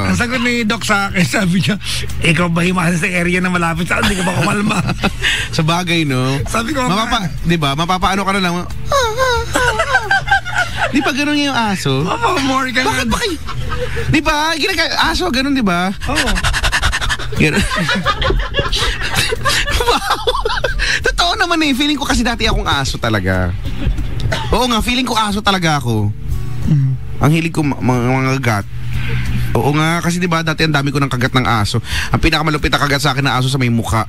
Ang sagot ni Doc sa akin, sabi niya, ikaw ba himasa sa area na malapit sa hindi ka ba kumalma? Sa bagay, no? Sabi ko, di ba? Mapapaano ka na lang. Di ba ganun yung aso? More ka bakit ba kayo? Di ba? Aso, ganun, di ba? Oo. Ganun. Wow. Totoo naman eh. Feeling ko kasi dati akong aso talaga. Oo nga, feeling ko aso talaga ako. Ang hilig ko mga kagat. Oo nga, kasi di ba dati ang dami ko ng kagat ng aso. Ang pinakamalupit na kagat sa akin na aso sa may mukha.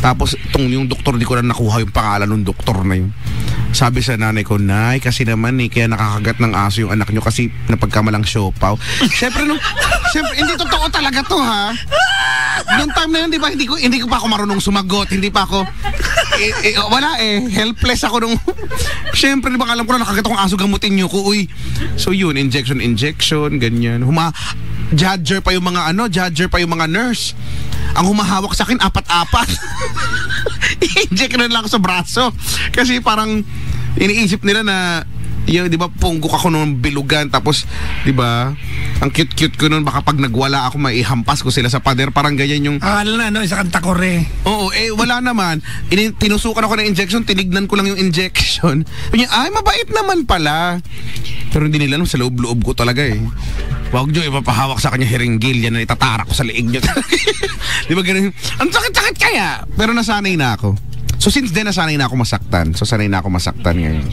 Tapos yung doktor, di ko na nakuha yung pangalan ng doktor na yun. Sabi sa nanay ko, Nay, kasi naman kaya nakakagat ng aso yung anak nyo kasi napagkamalang siopaw. Siyempre, hindi totoo talaga to, ha? Noong time na yun, di ba, hindi ko pa ako marunong sumagot. Hindi pa ako, wala helpless ako nung, siyempre, di ba, alam ko na nakagat akong aso, gamutin nyo ko, uy. So yun, injection, ganyan. Judger pa yung mga nurse. Ang humahawak sa akin, 4-4. I-inject na lang ako sa braso. Kasi parang iniisip nila na yung, di ba, punggok ako nung bilugan. Tapos, di ba, ang cute-cute ko nun. Baka pag nagwala ako, maihampas ko sila sa pader. Parang ganyan yung... Akala na, isa kang takore. Oo, wala naman. Tinusukan ako ng injection, tinignan ko lang yung injection. Ay, mabait naman pala. Pero hindi nila, sa loob-loob ko talaga Huwag nyo ipapahawak sa kanya hiringgil. Yan na itatarak ko sa liig nyo. Di ba ganun? Ang sakit-sakit kaya. Pero nasanay na ako. So since then, nasanay na ako masaktan. So sanay na ako masaktan ngayon.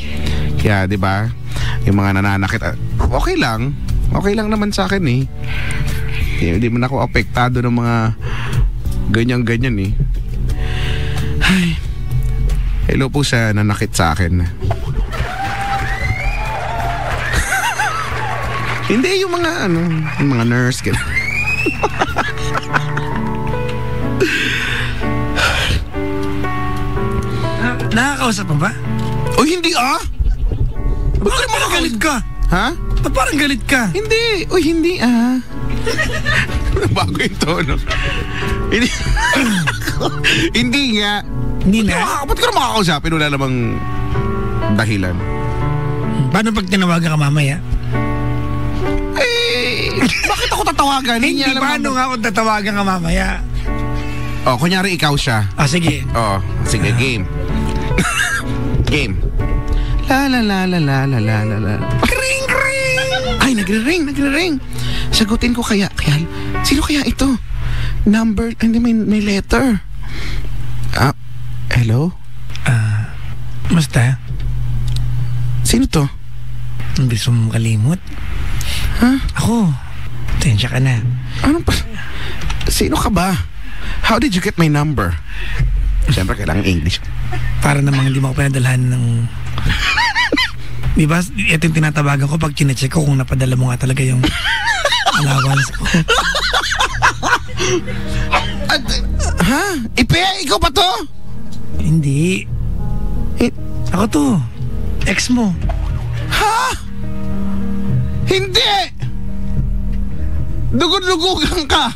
Kaya di ba, yung mga nananakit, okay lang. Okay lang naman sa akin Hindi man ako apektado ng mga ganyan-ganyan Ay. Hello po sa nanakit sa akin. Hindi, yung mga nurse, gano'n. Nakakausap mo ba? O hindi Bakit parang galit ka? Ha? Ba't parang galit ka? Hindi, hindi Bago yung tono. Hindi nga. Hindi na? Ba't ka na makakausapin? Wala namang dahilan. Paano pag tinawagan ka mamaya? Bakit ako tatawagan? Hindi, paano nga kung tatawagan ka mamaya? Kunyari ikaw siya. Sige. Sige, game. Game. La la la la la la la la la. Ring, ring! Ay, nagre-ring. Sagutin ko kaya, sino kaya ito? Number, hindi may letter. Hello? Basta? Sino to? Ang gusto mong kalimot? Ha? Ako. Tensya ka na. Ano pa? Sino ka ba? How did you get my number? Siyempre, kailangan English. Para namang hindi mo ako pinadalhan ng... Di ba? Ito yung tinatabagan ko pag chinecheck ko kung napadala mo nga talaga yung allowance ko. Ha? Ipe? Ikaw ba to? Hindi. Ako to. Ex mo. Ha? Hindi! Dugod-dugugan ka!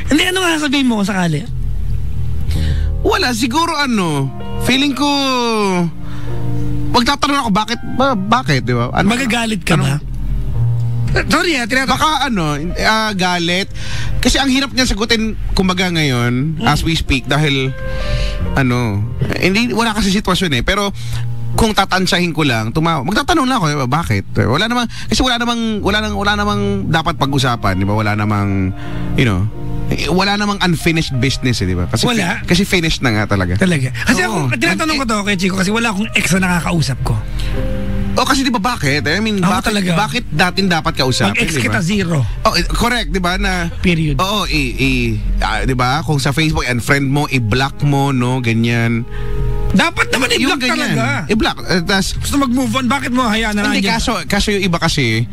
Hindi, ano nga sabihin mo kung sakali? Wala, siguro feeling ko magtatanong ako bakit, di ba? Magagalit ka ba? Sorry baka galit. Kasi ang hirap niya sagutin kumbaga ngayon as we speak dahil hindi, wala kasi sitwasyon pero kung tatansyahin ko lang, magtatanong lang ako, bakit? Wala namang dapat pag-usapan, di ba? Wala namang, wala namang unfinished business, di ba? Kasi finished na nga talaga. Kasi ako, tinatanong ko to kay Chico kasi wala akong ex na nakakausap ko. Kasi di ba bakit? I mean, bakit dating dapat kausapin? Pag ex kita, zero. Correct, di ba? Period. Oo, di ba? Kung sa Facebook, unfriend mo, i-block mo, ganyan. Dapat naman i-block talaga. I-block. Gusto mag-move on, bakit mo hayaan na hindi, kaso yung iba kasi,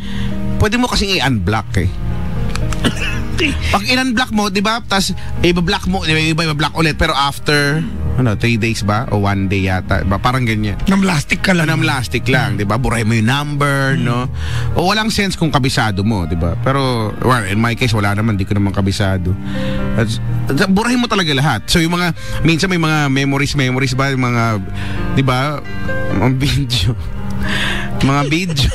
pwede mo kasing i-unblock Pag in-unblock mo, di ba? Tapos, i-block mo, i-block ulit. Pero after, 3 days ba? O 1 day yata. Ba? Parang ganyan. Namlastic ka lang. Namlastic lang, di ba? Buray mo yung number, no? O walang sense kung kabisado mo, di ba? Pero, in my case, wala naman. Di ko naman kabisado. Buray mo talaga lahat. So, yung minsan may mga memories ba? Yung mga, di ba? Mga video. Mga video.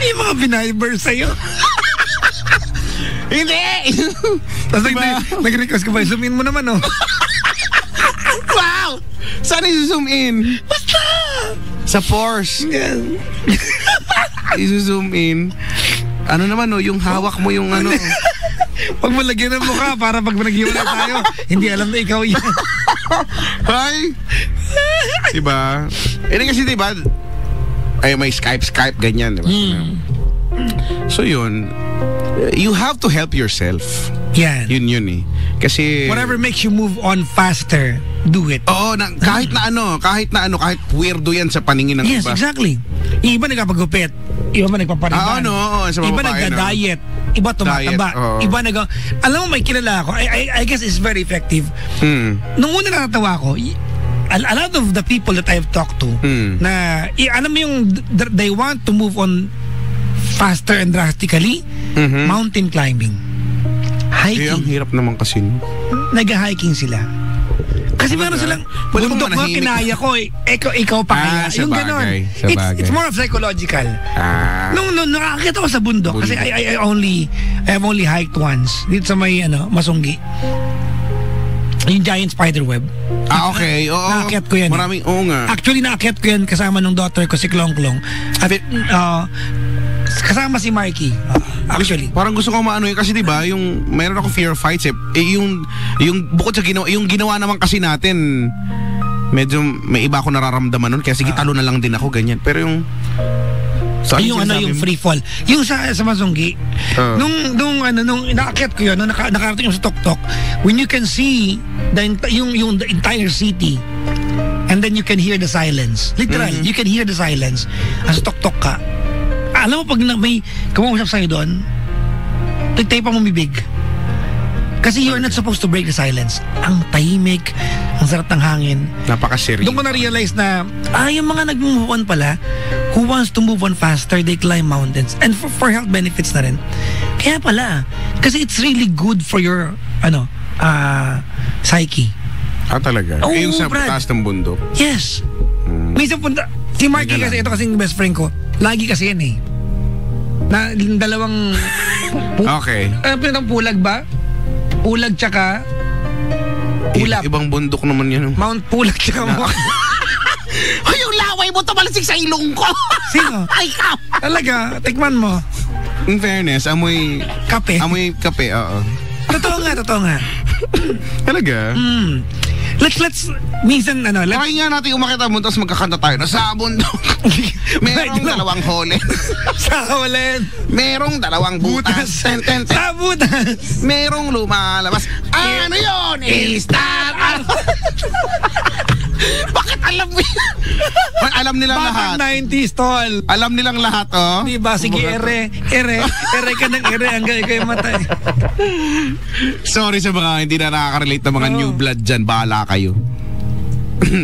Yung mga biniber sa'yo. Hindi! Tapos Diba? nag-request ko ba, zoom in mo naman, oh. Wow! Saan i-zoom in? Basta! Sa force. Yan. I-zoom in. Ano naman, no? Yung hawak mo yung ano. Pag malagyan ng mukha, para pag nag-iwalay tayo, hindi alam na ikaw yan. Hi! Diba? Kasi diba, ay may Skype, ganyan, diba? So yun, you have to help yourself. Yan. Yun eh. Kasi Whatever makes you move on faster, do it. oo, kahit kahit weirdo yan sa paningin ng Yes, iba. exactly. Yung iba nagpapagupit, iba pa nagpapariban. Sa mga Iba babae, nagda-diet, iba tumataba, Diet, oo. iba alam mo, may kilala ako, I guess it's very effective. Nung una natatawa ko, a lot of the people that I've talked to, na, alam mo yung, they want to move on faster and drastically, mountain climbing. Eh, ang Hiking. hirap naman kasi. Nag-hiking sila. Kasi meron silang Pwede bundok kong na manahimik. kinaya ko, ikaw pa kaya. sa Yung bagay, ganon. sa bagay. It's more of psychological. Nung nakakita ko sa bundok, kasi I have only hiked once dito sa may Masunggi. Yung giant spider web. Okay. Oo. Naakyat ko yan. Maraming, oo nga. Actually, naakyat ko yan kasama nung daughter ko, si Klong Klong. At kasama si Marky. Actually. Parang gusto ko maano kasi 'di ba, yung meron ako fear of heights yung bukod sa ginawa naman kasi natin, medyo may iba ako nararamdaman nun, kaya sige talo na lang din ako ganyan. Pero yung yung free fall. Yung sa Masunggi, nung naakyat ko yun, nung nakarating sa Toktok, when you can see the entire city, and then you can hear the silence. Literal, you can hear the silence. As Toktok ka. Alam mo, pag may kumausap sa'yo doon, tagtay pa mo bibig. Kasi you're not supposed to break the silence. Ang tahimik, ang sarap ng hangin. Napaka-serious. Doon ko na-realize na, yung mga nag-move on pala, who wants to move on faster, they climb mountains. And for health benefits na rin. Kaya pala, kasi it's really good for your, psyche. Talaga? Oo, Yung sa Brad. taas ng bundok. Yes. Minsan punta, si Marky kasi, ito kasing best friend ko, lagi kasi yan eh. Na dalawang Okay. Pinatang pulag ba? Pulag tsaka Ulap. Ibang bundok naman yan. Mount Pulag tsaka Ay, yung laway mo tumalasik sa ilong ko. Sino? Ay, ka. Talaga, tikman mo. In fairness, amoy Kape. kape, oo. Totoo nga. Talaga? Let's minsan Try nga natin umakit ang mundo, tapos magkakanta tayo na sa bundok. Merong dalawang hole. Sa kawalan. Merong dalawang butas. Ten. Sa butas. Merong lumalabas. Ano yun? Star. Bakit alam mo yan? Alam nilang lahat. Bakit 90s, tol? Alam nilang lahat, oh. Diba? Sige, ere ka ng ere hanggang ikaw'y matay. Sorry sa mga hindi na nakaka-relate na mga new blood dyan. Bahala kayo.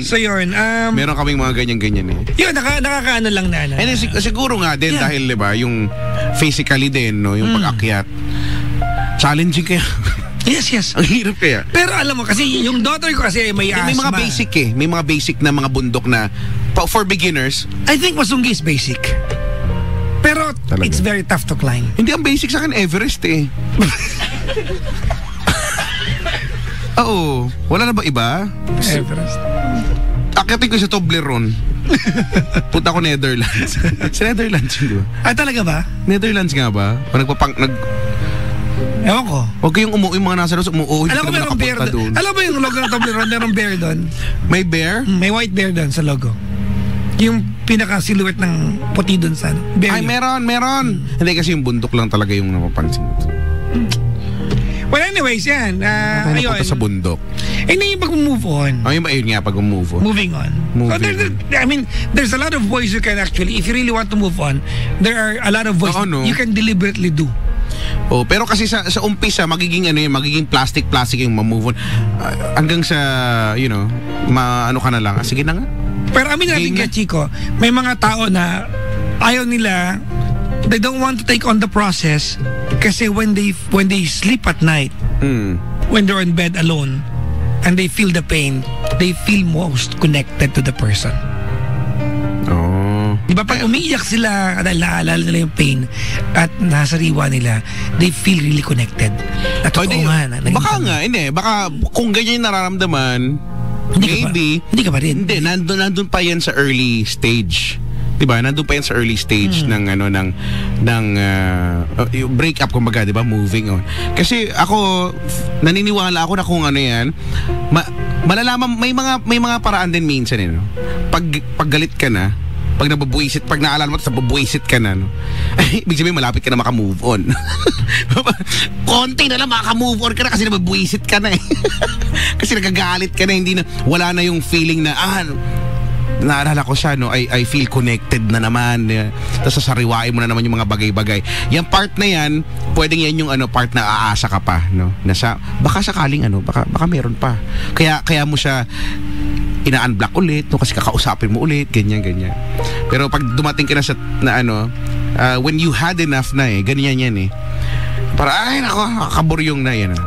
So yun, meron kaming mga ganyan-ganyan eh. Yun, nakakaano lang na. And then, siguro nga din dahil diba, yung physically din, no, yung pag-akyat. Challenging kaya. Yes. Ang hirap kaya. Pero alam mo, kasi yung daughter ko kasi may asthma. May mga basic May mga basic na mga bundok na for beginners. I think Masunggi is basic. Pero Talaga? it's very tough to climb. Hindi, ang basic sa akin Everest eh. Oo. Wala na ba iba? Everest. Akyatin ko sa Toblerone. Punta ko Netherlands. Sa Netherlands yun, diba? Talaga ba? Netherlands nga ba? O Ewan ko. Huwag kayong yung mga nasa umuuwi. Alam ko merong bear doon. Alam mo yung logo ng Toblerone, merong bear doon. May bear? May white bear doon sa logo. Yung pinaka-silhouette ng puti doon sa bear. Ay, meron. Hindi kasi yung bundok lang talaga yung napapansin ko. Well, anyways, yan. Ayun. Sa bundok. Hindi yung pag-move on. Ayun nga, pag-move on. Moving on. There's a lot of ways you can actually, if you really want to move on, there are a lot of ways you can deliberately do. Pero kasi sa umpisa magiging plastic yung ma-move on hanggang sa maano ka na lang. Sige na nga. Pero amin natin kay Chico, may mga tao na ayaw nila, they don't want to take on the process kasi when they sleep at night, when they're in bed alone and they feel the pain, they feel most connected to the person. Di ba pag umiiyak sila dahil naalala nila yung pain at nasariwa nila, they feel really connected. At totoo nga. Baka nga, hindi. Baka kung ganyan yung nararamdaman, hindi ka pa rin. Hindi, nandun pa yan sa early stage. Diba? Nandun pa yan sa early stage ng break up, kumbaga, diba? Moving on. Kasi ako, naniniwala ako na kung ano yan, malalaman, may mga paraan din minsan, no? Pag galit ka na, pag nababuisit, pag naalala mo, tapos nababuisit ka na, no? Ibig sabihin, malapit ka na maka-move on. Konti na lang maka-move on ka na kasi nababuisit ka na eh. Kasi nagagalit ka na, wala na yung feeling na, naalala ko siya, no? I feel connected na naman. Tapos sasariwain mo na naman yung mga bagay-bagay. Yung part na yan, pwedeng yan yung part na aasa ka pa, no? Baka sakaling baka meron pa. Kaya mo siya ina-unblock ulit, no? Kasi kakausapin mo ulit, ganyan. Pero pag dumating ka na sa when you had enough na ganyan yan eh. Para nako, kaburyong na yan.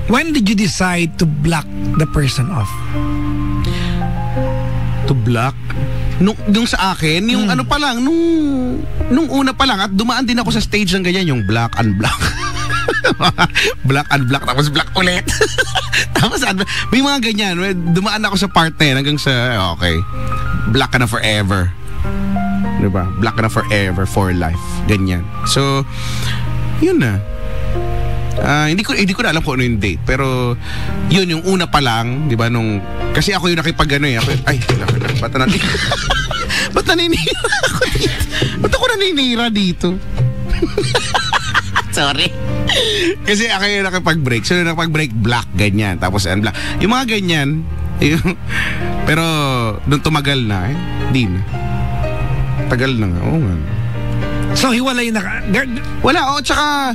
When did you decide to block the person off? To block? Nung sa akin, yung pa lang, nung una pa lang, at dumaan din ako sa stage ng ganyan, yung block, unblock. Block, unblock, tapos block ulit. Tapos may mga ganyan, dumaan ako sa part na yan hanggang sa, okay, block ka na forever. Diba? Block ka na forever, for life. Ganyan. So, yun na. Hindi ko na alam kung ano yung date, pero yun yung una pa lang, 'di ba, nung kasi ako yung nakipag ba't naninira ako dito? Ba't ako naninira dito? Sorry. Kasi ako yung nakipag-break. So yung nakipag-break, black, ganyan. Tapos unblock. Yung mga ganyan, pero nung tumagal na, di na. Tagal na nga. Oo nga. So hiwalay na ka? Wala, tsaka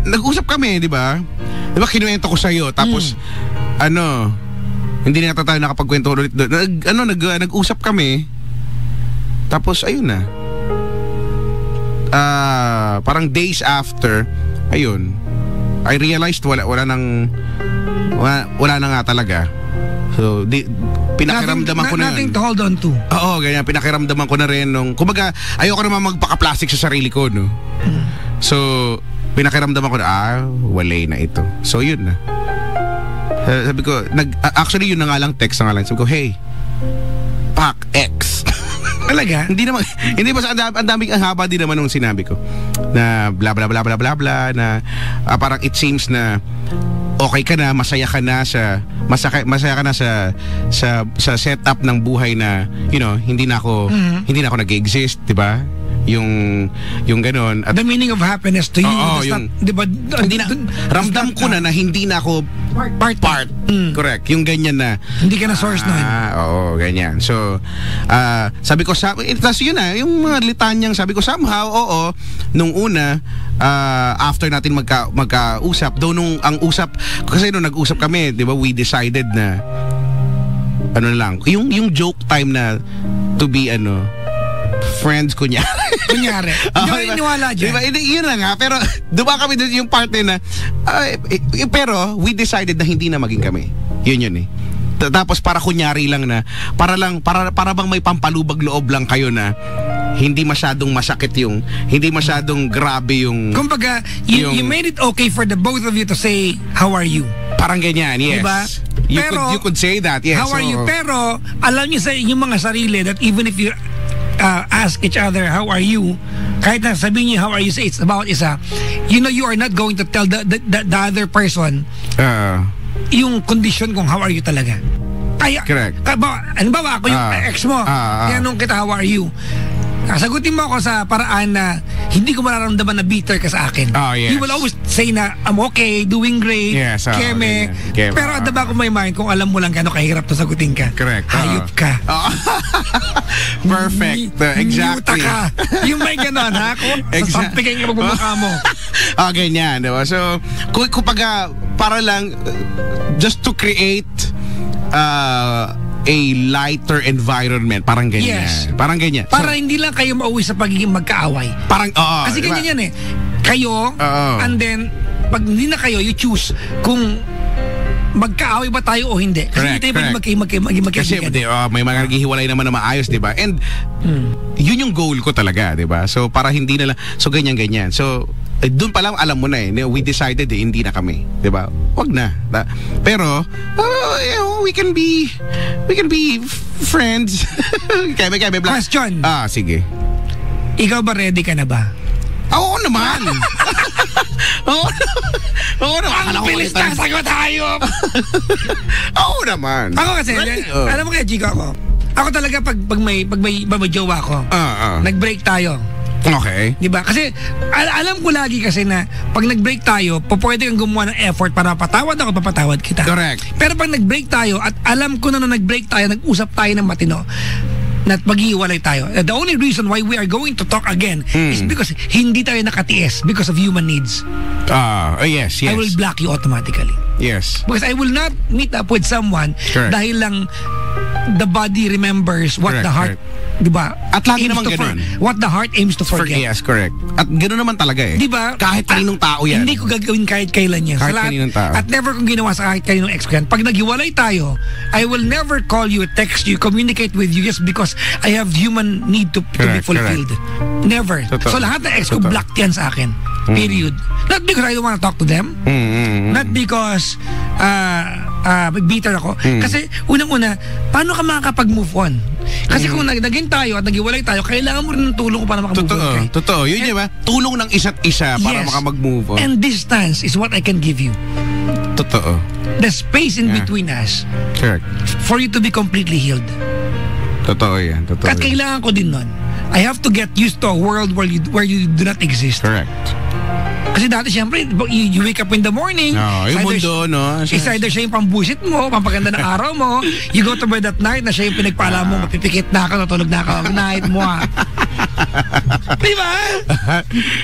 nag-usap kami, di ba? Di ba kinuwento ko sa'yo, tapos hindi na tayo nakapagkwento ulit doon. Nag-usap kami, tapos ayun na. Parang days after, ayun, I realized wala na nga talaga. So, pinakiramdaman ko na nothing to hold on to. Oo, ganyan. Pinakiramdaman ko na rin kumbaga, ayoko naman magpaka-plastic sa sarili ko, no? So, pinakiramdaman ko na, walay na ito. So, yun na. Sabi ko, actually, yun na nga lang, text na nga lang. Sabi ko, hey, pack X. Talaga? Hindi ba ang haba din naman nung sinabi ko. Na bla bla bla bla bla bla, na parang it seems na okay ka na, masaya ka na sa setup ng buhay na, hindi na ako nag-exist, 'di ba? Yung gano'n. The meaning of happiness to you, diba, ramdam ko na hindi na ako part. Correct. Yung ganyan na hindi ka na source nun. Oo, ganyan. So, sabi ko, tas yun na, yung mga litanyang sabi ko, somehow, nung una, after natin magkausap, though ang usap, kasi nung nag-usap kami, di ba, we decided na, yung joke time na, to be, friends, kunyari. Hindi ako niniwala dyan. Diba? Yun na nga, pero diba kami yung part na, pero we decided na hindi na maging kami. Yun eh. Tapos para kunyari lang na, para bang may pampalubag loob lang kayo na, hindi masyadong masakit hindi masyadong grabe yung... Kumbaga, you made it okay for the both of you to say, how are you? Parang ganyan, yes. Diba? You could say that, yes. How are you? Pero, alam niyo sa inyong mga sarili that even if you ask each other, how are you? Kahit na sabihin niyo, how are you? Say it's about isa. You are not going to tell the other person yung condition kung how are you talaga. Correct. Ano ba ako yung ex mo? Tinanong kita, how are you? Sagutin mo ako sa paraan na hindi ko mararamdaman na bitter ka sa akin. Yes. You will always say na, I'm okay, doing great, yes, keme. Pero at the back of my mind, kung alam mo lang gano'ng kahirap na sagutin ka. Correct. Hayop ka. Perfect. Exactly. Ka. Yung may gano'n, ha? Kung sasampigay ka magbumaka mo. Ganyan, diba? So, kupaga, para lang, just to create a lighter environment. Parang ganyan. Yes. Parang ganyan. Para hindi lang kayo mauwi sa pagiging magkaaway. Parang, kasi diba? ganyan yan eh. Kayo, and then, pag hindi na kayo, you choose kung magkaaway ba tayo o hindi. Kasi hindi tayo magkaibigan. Kasi may mga naghihiwalay naman na maayos, di ba? And yun yung goal ko talaga, di ba? So para hindi na lang, so ganyan. So doon pa lang alam mo na we decided hindi na kami, di ba? Wag na. Pero we can be friends. Kaya Question. Sige. Ikaw ba ready ka na ba? Oo naman. Oo naman. Ang bilis na sagot tayo. Oo naman. Ako kasi, alam mo kaya, Chico, ako talaga pag may jowa ko, nag-break tayo. Okay. Diba? Kasi alam ko lagi kasi na pag nag-break tayo, pwede kang gumawa ng effort para papatawad ako, papatawad kita. Correct. Pero pag nag-break tayo at alam ko na nag-break tayo, nag-usap tayo ng matino, na maghihiwalay tayo. The only reason why we are going to talk again is because hindi tayo nakatiis because of human needs. Yes. I will block you automatically. Yes. Because I will not meet up with someone dahil lang the body remembers what the heart, di ba? At lagi naman ganun. What the heart aims to forget. Yes, correct. At gano'n naman talaga Di ba? Kahit kaninong tao yan. Hindi ko gagawin kahit kailan yan. Kahit kaninong tao. At never kong ginawa sa kahit kaninong ex ko yan. Pag naghiwalay tayo, I will never call you, text you, communicate with you just because I have human need to be fulfilled. Never. So lahat ng ex ko blocked yan sa akin. Period. Not because I don't want to talk to them. Not because bitter ako. Kasi unang-una, paano ka makakapag-move on? Kasi kung naging tayo at nagiwalay tayo, kailangan mo rin ng tulong ko para makamove on. Totoo. Yun yun ba? Tulong ng isa't isa para makamag-move on. And distance is what I can give you. Totoo. The space in between us. Correct. For you to be completely healed. Totoo yan. At kailangan ko din nun. I have to get used to a world where you do not exist. Correct. Kasi dati siyempre, you wake up in the morning. Yung mundo, no? It's either siya yung pambusit mo, pampaganda ng araw mo. You go to bed at night na siya yung pinagpala mo, mapipikit na ako, natulog na ako, night mo Di ba?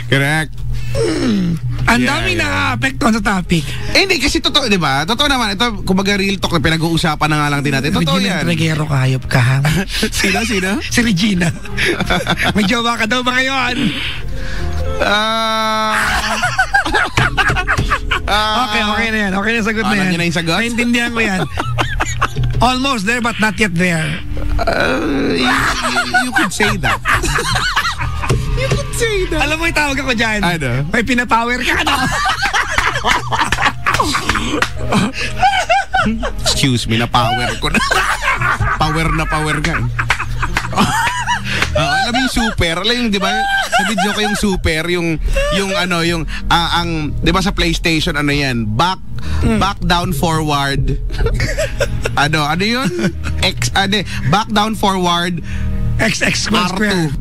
Correct. Ang dami na-apektuhan sa topic. Hindi, kasi totoo, di ba? Totoo naman. Ito, kumbaga real talk na pinag-uusapan na nga lang din natin. Totoo Regina yan. Regero, kahayop ka. Sino? Si Regina. May jowa ka daw ba ngayon? Okay na yan. Okay na yung sagot na yan. Nandiyan na yung sagot? Naintindihan ko yan. Almost there but not yet there. You could say that. You could say that. Alam mo yung tawag ako dyan? Ano? May pinapower ka na. Excuse me, na-power ko na. Power ka. Alam yung super, alam yung, di ba, sa video ko yung super, yung di ba sa PlayStation, ano yan, back down forward, ano yun? Back down forward, XX square.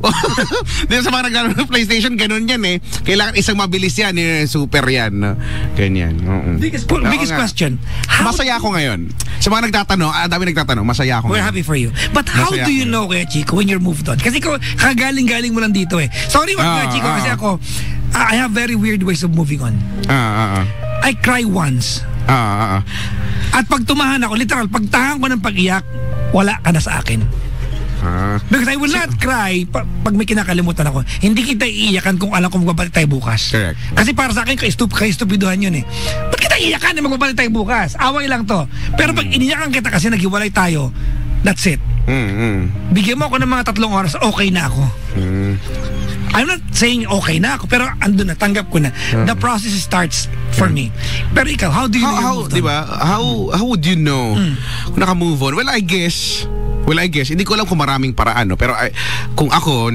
Di ba sa mga naglalaro ng PlayStation, ganun yan Kailangan isang mabilis yan, super yan. No? Ganyan. Biggest question. Masaya ako ngayon. Sa mga nagtatanong, dami nagtatanong, masaya ako We're happy for you. But how do you know, Kuya Chico, when you're moved on? Kasi kagaling-galing mo lang dito Sorry, Kuya Chico, kasi ako, I have very weird ways of moving on. I cry once. At pag tumahan ako, literal, pag tahan ko ng pag-iyak, wala ka na sa akin. Because I will not cry pag may kinakalimutan ako. Hindi kita iiyakan kung alam kung magbabalik tayo bukas. Correct. Kasi para sa akin, kaistupiduhan yun Ba't kita iiyakan na magbabalik tayo bukas? Away lang to. Pero pag iniyakan kita kasi naghiwalay tayo, that's it. Bigyan mo ako ng mga 3 oras, okay na ako. I'm not saying okay na ako, pero andun na, tanggap ko na. The process starts for me. Pero ikaw, how do you know? Diba? How would you know kung naka-move on? Well, I guess, hindi ko alam kung maraming paraan, pero kung ako,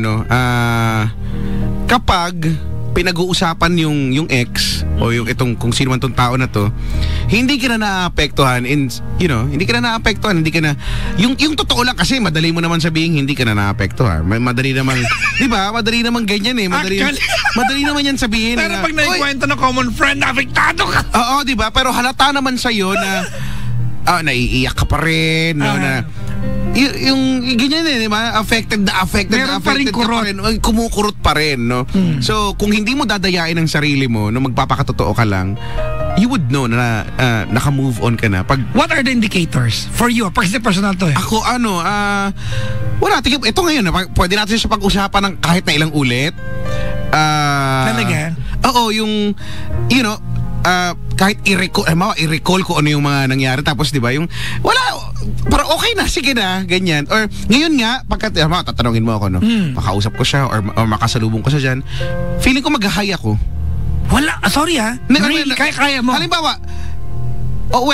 kapag pinag-uusapan yung ex o yung itong kung sino man tong tao na to, hindi ka na naapektuhan hindi ka na naapektuhan, hindi ka na yung totoo lang kasi madali mo naman sabihin hindi ka na naapektuhan. Madali naman, 'di ba? Madali naman ganyan madali naman yan sabihin. Pero pag naikwento na common friend, apektado ka. Oo, 'di ba? Pero halata naman sa iyo na naiiyak ka pa rin, na yung ganyan di ba? Affected meron pa rin kurot. Kumukurot pa rin, no? So, kung hindi mo dadayain ang sarili mo, magpapakatotoo ka lang, you would know na naka-move on ka na. What are the indicators for you? Kasi personal to Ako, wala. Ito ngayon, pwede natin siya pag-usapan ng kahit na ilang ulit. Talaga? Oo, yung, kahit i-recall ko ano yung mga nangyari, tapos di ba yung wala, parang okay na, sige na, ganyan. Or ngayon nga, pagka tatanungin mo ako, no, makausap ko siya or makasalubong ko siya dyan, feeling ko mag-hi ako. Wala, sorry ha. Kaya mo. Halimbawa,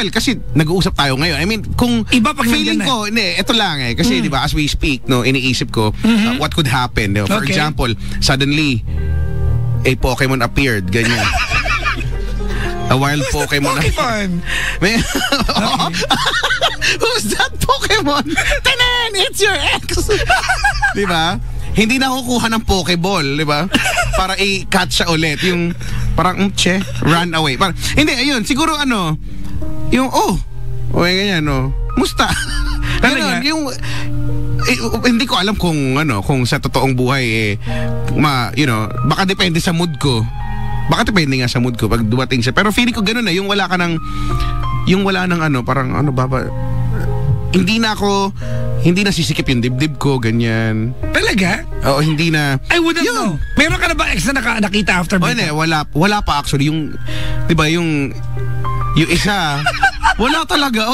kasi nag-uusap tayo ngayon. I mean, kung iba pag feeling ko, ito lang kasi di ba, as we speak, no, iniisip ko, what could happen, no? For example, suddenly, a Pokemon appeared, ganyan. A wild Pokemon. Who's that Pokemon? Tanan, it's your ex. Di ba? Hindi na kukuha ng Pokeball, di ba? Para i-catch siya ulit. Yung parang, run away. Hindi, ayun, siguro yung, ganyan, musta? Ganun, yung, hindi ko alam kung sa totoong buhay, baka depende sa mood ko. Baka depende nga sa mood ko pag dumating siya. Pero feeling ko ganun na, yung wala ng parang hindi na sisikip yung dibdib ko, ganyan. Talaga? Oo, hindi na. I wouldn't know. Meron ka na ba ex na nakita after breakup? Wala pa actually. Yung, di ba, yung isa, wala talaga.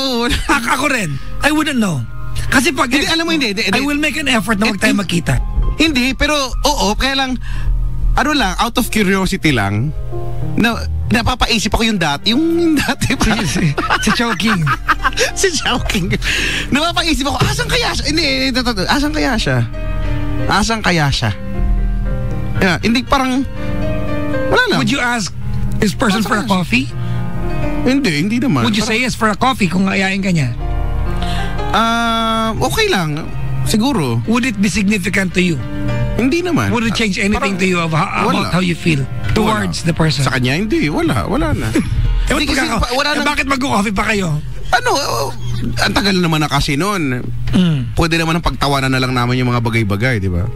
Ako rin. I wouldn't know. Kasi pag hindi, alam mo, hindi. I will make an effort na wag tayo magkita. Hindi, pero kaya lang, out of curiosity lang, napapaisip ako yung dati pa. Si Chowking. Si Chowking. Napapaisip ako, asan kaya siya? Asan kaya siya? Yeah, hindi, parang, wala lang. Would you ask this person for a coffee? Hindi naman. Would you say yes for a coffee kung ayain ka niya? Okay lang. Siguro. Would it be significant to you? Hindi naman. Would it change anything to you about how you feel towards the person? Sa kanya, hindi. Wala na. Bakit mag-coffee pa kayo? Ang tagal naman na kasi noon. Pwede naman ang pagtawanan na lang naman yung mga bagay-bagay, di ba?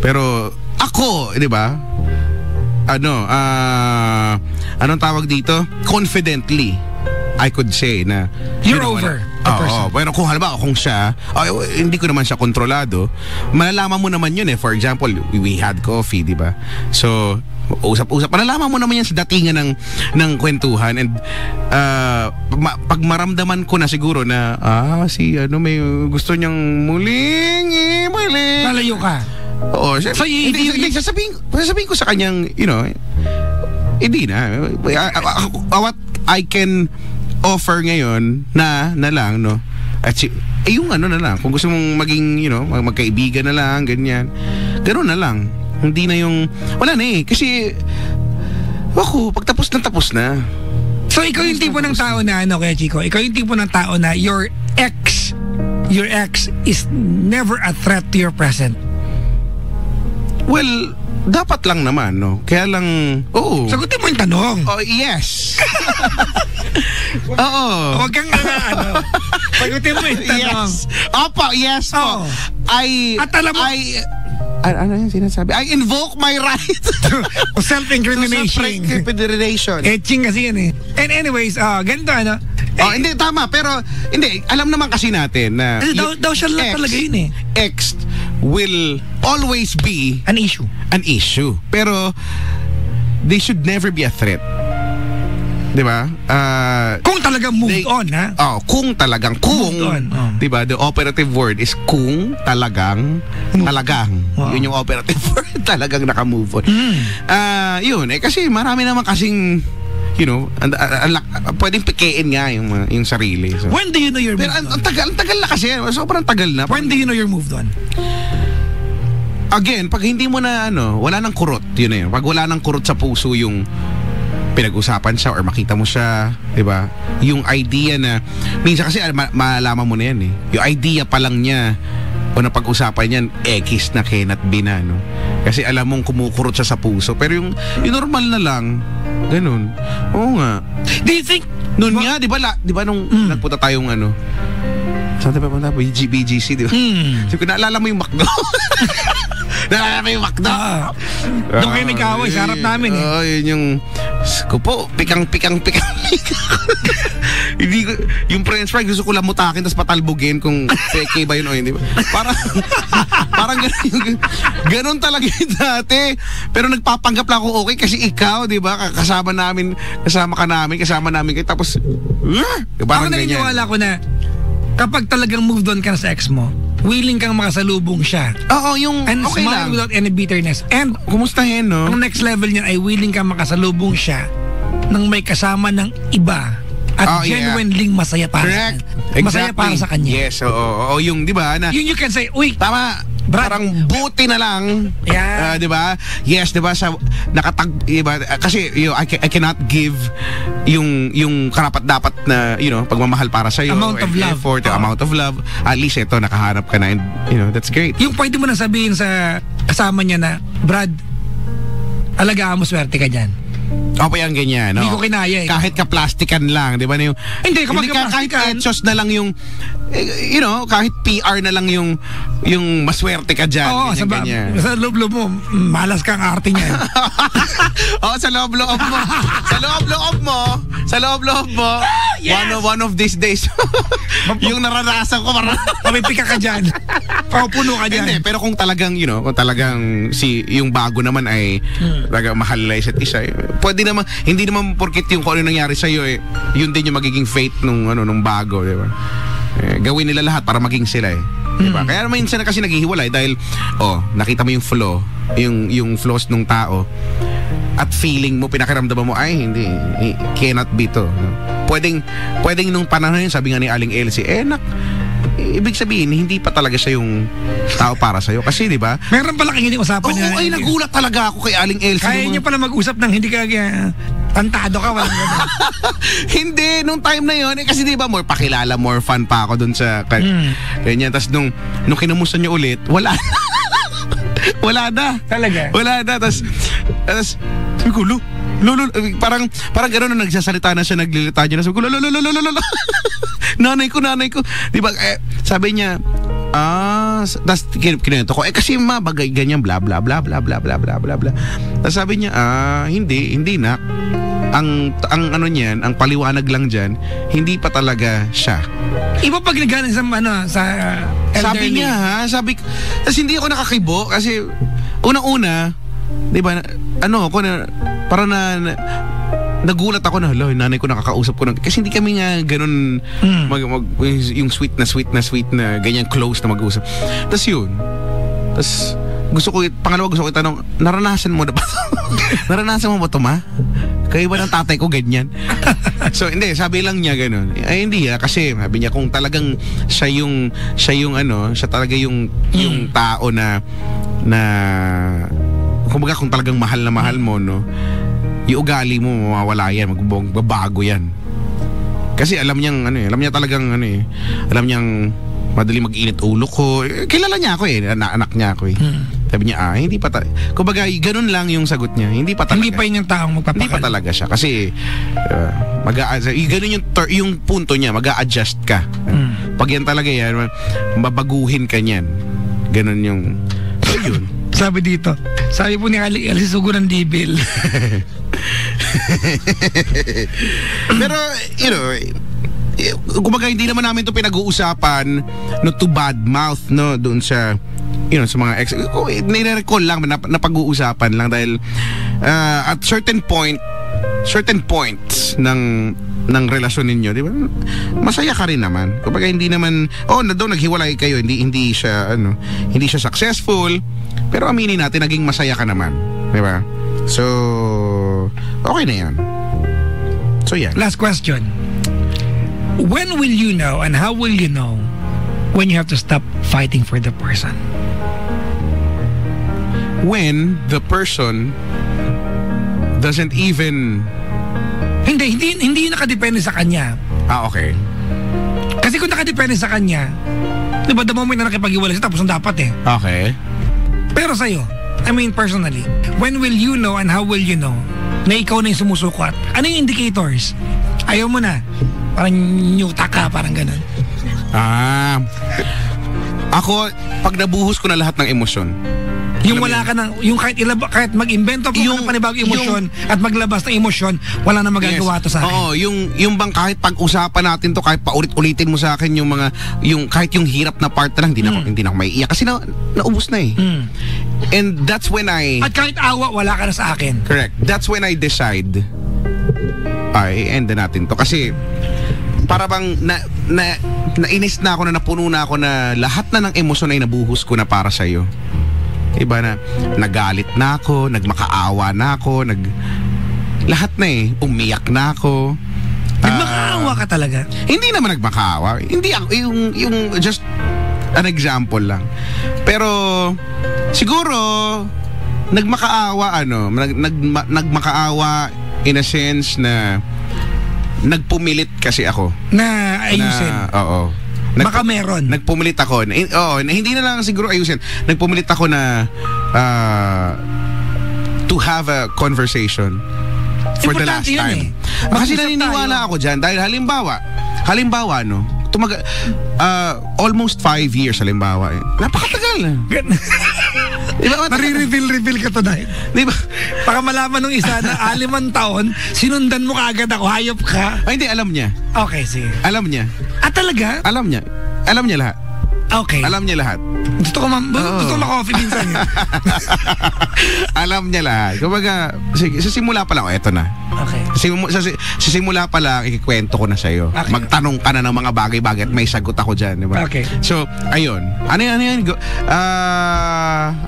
Pero ako, di ba? Anong tawag dito? Confidently, I could say na you're over the person. Pero kung halimbawa kung siya, hindi ko naman siya kontrolado, malalaman mo naman yun for example, we had coffee, di ba? So, usap-usap, malalaman mo naman yan sa datingan ng kwentuhan, and pag maramdaman ko na siguro na may gusto niyang muling lalayo ka. Oo, sasabihin ko sa kanyang, hindi na. What I can offer ngayon na lang, no? At yung na lang, kung gusto mong maging, magkaibigan na lang, ganyan. Ganoon na lang. Hindi na yung, wala na kasi pag tapos na. So ikaw yung tipo ng tao na, Kuya Chico, ikaw yung tipo ng tao na your ex is never a threat to your present. Well, dapat lang naman, no? Kaya lang, sagutin mo yung tanong. Yes. Oo. Huwag kang sagutin mo yung tanong. Yes. Opo, yes po. At alam mo, ano yung sinasabi? I invoke my right to self-incrimination. Etching kasi yan And anyways, ganito hindi, tama. Pero, hindi, alam naman kasi natin na daw siya lang talaga yun ex will always be an issue. Pero, they should never be a threat. Diba? Kung talagang moved on, ha? Kung talagang, diba? The operative word is kung talagang. Wow. Yun yung operative word, talagang naka-move on. Yun, kasi marami naman kasing, pwedeng pikein nga yung sarili. So. When do you know you're moved on? Ang tagal na kasi. Sobrang tagal na. When do you know you're moved on? Again, pag hindi mo na, wala nang kurot, yun na yun. Pag wala nang kurot sa puso yung pinag-usapan siya or makita mo siya, di ba? Yung idea na, minsan kasi malalaman mo na yan yung idea pa lang niya o napag-usapan yan, X na cannot be na, no? Kasi alam mong kumukurot siya sa puso. Pero yung normal na lang, ganun. Oo nga. Do you think, noon nga, di ba nung nagpunta tayong saan tayo papunta? BGC, di ba? So, kung naalala mo yung McDo. Naalala mo yung McDo? Doon kayo nag-away sa harap namin yun yung kupo, pikang. Hindi ko, yung french fry gusto ko lamutakin tapos patalbogin kung peke ba yun o hindi. Parang Parang ganun talaga dati. Pero nagpapanggap lang ako okay kasi ikaw, di ba? Kasama namin kayo. Tapos, parang ako ganyan. naniniwala ko na kapag talagang moved on ka na sa ex mo, willing kang makasalubong siya. Oo, yung and okay smile lang. without any bitterness. And kumustahin, no? ang next level niyan ay willing kang makasalubong siya nang may kasama ng iba at genuinely masaya para Correct. Masaya para sa kanya. Yes, oo, yung, di ba? Na, you can say, uy, tama. Brad, parang buti na lang. Yeah. 'Di ba? Yes, 'di ba? Sa diba? Kasi I cannot give yung karapat-dapat na, pagmamahal para sa iyo. Amount of love. Effort, amount of love. At least ito nakahanap ka na and that's great. Yung pwede mo na sabihin sa kasama niya na, Brad, alagaan mo, swerte ka diyan. O pa yan ganyan, no? Hindi ko kinaya eh. Kahit ka-plastikan lang, di ba? Hindi, kapag kahit etsos na lang yung, kahit PR na lang yung maswerte ka dyan. Oo, sa loob-loob mo, malas kang arte niya. Oo, sa loob-loob mo. Sa loob-loob mo. Yes! One of these days. Yung naranasan ko, Pamipika ka dyan. Papupuno ka dyan. Hindi, pero kung talagang, kung talagang yung bago naman ay talagang mahal na isa't isa, pwede naman, hindi naman porkit yung kung ano nangyari sa'yo, yun din yung magiging fate nung bago, di ba? Gawin nila lahat para maging sila, diba? Kaya minsan na kasi naghihiwalay dahil nakita mo yung flaw, yung flaws nung tao at feeling mo, pinakiramdaman mo, ay hindi, cannot be to. Pwedeng nung panahon yun, sabi nga ni Aling Elsie, ibig sabihin, hindi pa talaga siya yung tao para sa'yo. Kasi, di ba? Meron pala kayong usapan niya. Oo, nagulat talaga ako kay Aling Elsie. Kaya niya pala mag-usap ng hindi ka tantado ka. Walang gano'n. Hindi, nung time na yun, kasi di ba, more pakilala, more fun pa ako dun sa ganyan. Tapos nung kinumusta niyo ulit, wala na. Wala na. Talaga? Wala na. Tapos sabi ko, Lolo, parang gano'n na nagsasalita na siya, naglilita niya na. Sabi ko, lolo. Nanay ko. Di ba, sabi niya, tas kinuwento ko, kasi bagay ganyan, bla bla bla bla bla bla bla bla bla. Tas sabi niya, hindi na. Ang ano niyan, ang paliwanag lang diyan, hindi pa talaga siya. Iba pag nagana sa elderly. Sabi, tas hindi ako nakakibo kasi unang-una, di ba, parang nagulat ako na, nanay ko nakakausap ko kasi hindi kami nga ganun yung sweet na ganyan close na mag-usap. Tas yun. Tas gusto ko itanong, naranasan mo na ba to? Naranasan mo ba to, ma? Kayo ba ng tatay ko ganyan? So hindi, sabi lang niya ganun. Ay hindi kasi sabi niya kung talagang siya talaga yung tao na kumbaga kung talagang mahal na mahal mo, no, yung ugali mo mawawala yan, magbabago yan. Kasi alam niya talagang alam niyang madali mag-init ulo ko. Kilala niya ako anak niya ako . Sabi niya, hindi pa kumbaga, ganun lang yung sagot niya. Hindi pa talaga. Hindi pa yun yung taong magpapakal. Hindi pa talaga siya. Kasi, ganun yung punto niya, mag-a-adjust ka. Pag yan talaga yan, mabaguhin ka niyan. Ganun yung, so yun. Sabi dito, sabi po ni Alice, sugo ng dibil. Pero, kumbaga hindi naman namin ito pinag-uusapan to bad mouth, no, doon sa sa mga ex. Nire-recall lang na pag-uusapan lang dahil at certain points ng relasyon ninyo, di ba? Masaya ka rin naman. Kumbaga hindi naman naghiwalay kayo, hindi siya successful, pero aminin natin naging masaya ka naman, di ba? So okay na 'yan. So yeah. Last question. When will you know and how will you know when you have to stop fighting for the person? When the person doesn't even... Hindi nakadepende sa kanya. Okay. Kasi kung nakadepende sa kanya, di ba, the moment na nakipag-iwalay siya, tapos ang dapat Okay. Pero sa'yo, personally, when will you know and how will you know na ikaw na yung sumusukat? Ano yung indicators? Ayaw mo na. Parang nyuta ka, parang ganun. Ako, pag nabuhos ko na lahat ng emosyon. Yung wala ka nang, yung kahit mag-invento pa ng panibagong emosyon at maglabas ng emosyon, wala na magagawa to sa akin. Oo, yung bang kahit pag-usapan natin to, kahit paulit-ulitin mo sa akin kahit yung hirap na part na lang, hindi na ako maiiyak kasi naubos na eh. And that's when At kahit awa, wala ka na sa akin. Correct. That's when I decide end na natin to kasi para bang nainis na ako, na napuno na ako na lahat na ng emosyon ay nabuhos ko na para sa iyo. Iba na, nagalit na ako, nagmakaawa na ako, lahat na eh, umiyak na ako. Nagmakaawa ka talaga? Hindi naman nagmakaawa. Hindi ako, yung just an example lang. Pero siguro nagmakaawa nagmakaawa in a sense na nagpumilit kasi ako na ayusin. Oo. Baka meron. Nagpumilit ako. Hindi na lang siguro ayusin. Nagpumilit ako na to have a conversation for the last time. Kasi naniniwala ako dyan. Dahil halimbawa, almost 5 years halimbawa. Napakatagal. Diba? Nare-reveal ka to dahil. Diba? Para malaman nung isa na 5 taon, sinundan mo kaagad ako, hayop ka. Ay, hindi, alam niya. Okay, sige. Alam niya. Talaga? Alam niya. Alam niya lahat. Okay. Alam niya lahat. Gusto ko ma-coffee minsan. Alam niya lahat. Kumbaga, sige, sa simula pa lang, eto na. Okay. Sa simula pa lang, ikikwento ko na sa'yo. Okay. Magtanong ka na ng mga bagay-bagay at may sagot ako dyan, di ba? Okay. So, ayun. Ano yan? Ano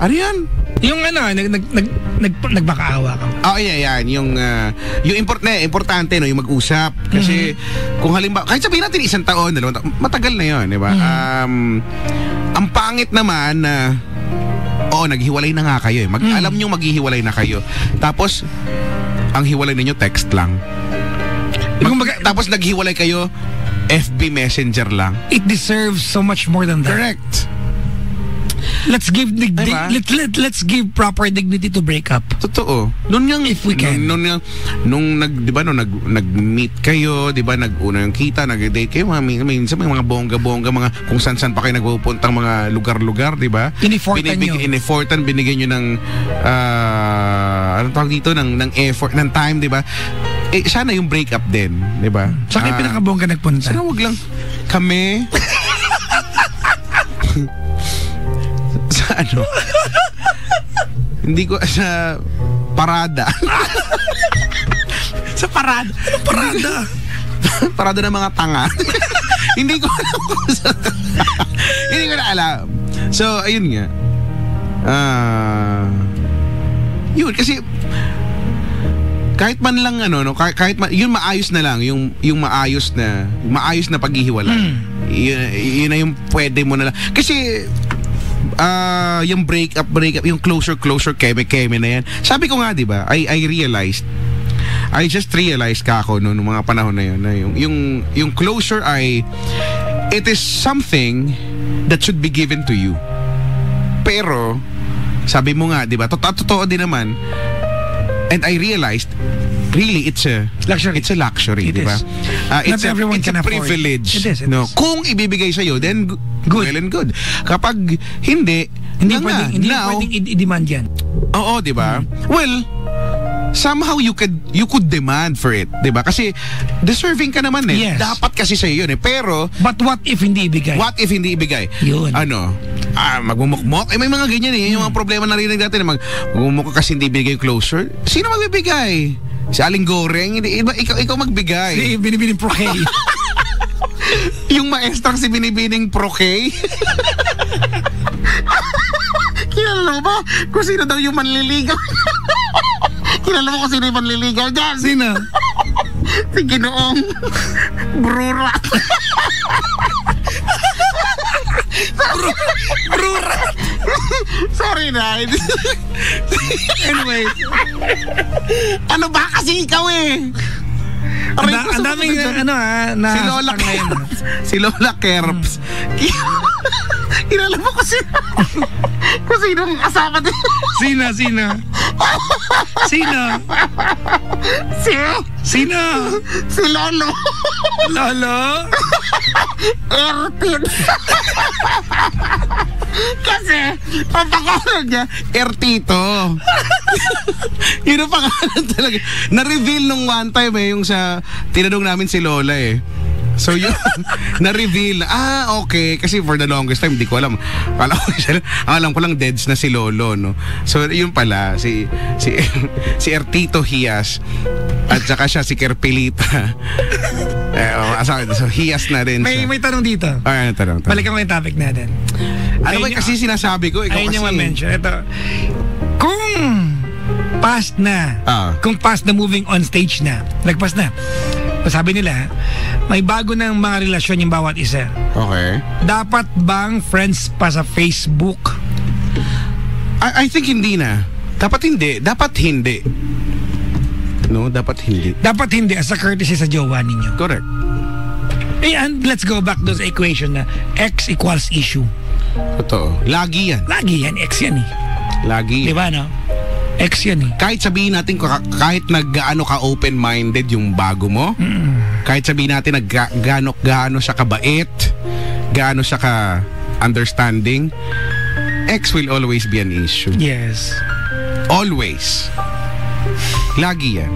yan? Yung nagmakaawa ka. Yan. Yung importante, no, yung mag-usap. Kasi, kung halimbawa, kahit sabihin natin 1 taon, 2 taon, matagal na yun, di ba? Ang pangit naman na naghiwalay na nga kayo eh. Alam nyo maghihiwalay na kayo. Tapos ang hiwalay ninyo text lang. Tapos naghiwalay kayo FB Messenger lang. It deserves so much more than that. Correct. Let's give let's give proper dignity to break up. Totoo. If we can. Nag-meet kayo, 'di ba? Nag-una yung kita, nag-date kayo, minsan may mga bongga-bongga, mga kung saan-saan pa kayo nagpupuntang mga lugar-lugar, 'di ba? Ineffortan binigyan niyo ng anong tawag dito, ng effort, ng time, 'di ba? Sana yung break up din, 'di ba? Sa kayo pinakabongga nagpunta. Sana wag lang kami. Hindi ko sa parada. Sa parada? Anong parada? Parada ng mga tanga. Hindi ko na alam. So, ayun nga. Yun, kasi kahit man lang yun maayos na lang, yung maayos na paghihiwalay. Yun na yung pwede mo na lang. Kasi yung break up, yung closure, keme na yan. Sabi ko nga, di ba, I just realized kako nung mga panahon na yun, na yung closure it is something that should be given to you. Pero, sabi mo nga, di ba, totoo din naman, and I realized, really, it's a luxury, di ba? It's a privilege. It is. Kung ibibigay sa'yo, then good. Well and good. Kapag hindi pwedeng i-demand yan. Oo, di ba? Well, somehow you could demand for it, di ba? Kasi deserving ka naman eh. Yes. Dapat kasi sa'yo yun eh. Pero, but what if hindi ibigay? Yun. Magmumukmok. May mga ganyan eh. Yung mga problema narinig natin, magmumukmok kasi hindi ibigay yung closure. Sino magbibigay? Si Aling Goreng? Ikaw magbigay. Si Binibining Prokey. Yung maestrang si Binibining Prokey. Kilala mo ba kung sino daw yung manliligaw? Kilala mo kung sino yung manliligaw dyan? Sino? Si Ginoong Brura. Brura. Sorry na. Anyway. Ano ba kasi ikaw eh? Ang daming na si Lola Kerps. Si Lola Kerps. Kilala mo kung sino ang asawa din. Sino? Si Lolo. Lolo? Erpin. Kasi Ang pangalan niya, Ertito. Yun ang pangalan talaga. Na-reveal nung one time yung sa tinanong namin si Lola So yun, na-reveal. Okay. Kasi for the longest time, hindi ko alam. Alam ko lang deads na si Lolo, no? So yun pala, si Ertito Hias. At saka siya si Kerpilita. So Hias na rin siya. May tanong dito. Tanong. Balikan mo yung topic natin. Ano ba kasi sinasabi ko? Ikaw ayun kasi. Ayun yung ma-mention. Ito. Kung past na, moving on stage na, nagpas na, sabi nila, may bago ng mga relasyon yung bawat isa. Okay. Dapat bang friends pa sa Facebook? I think hindi na. Dapat hindi. No, dapat hindi. Dapat hindi as a courtesy sa jowa ninyo. Correct. And let's go back to the equation na X equals issue. Totoo. Lagi yan. X yan Lagi. Diba, no? X yan Kahit sabihin natin, kahit nag-gaano ka open-minded yung bago mo, kahit sabihin natin gaano siya kabait, gaano siya ka understanding, X will always be an issue. Yes. Always. Lagi yan.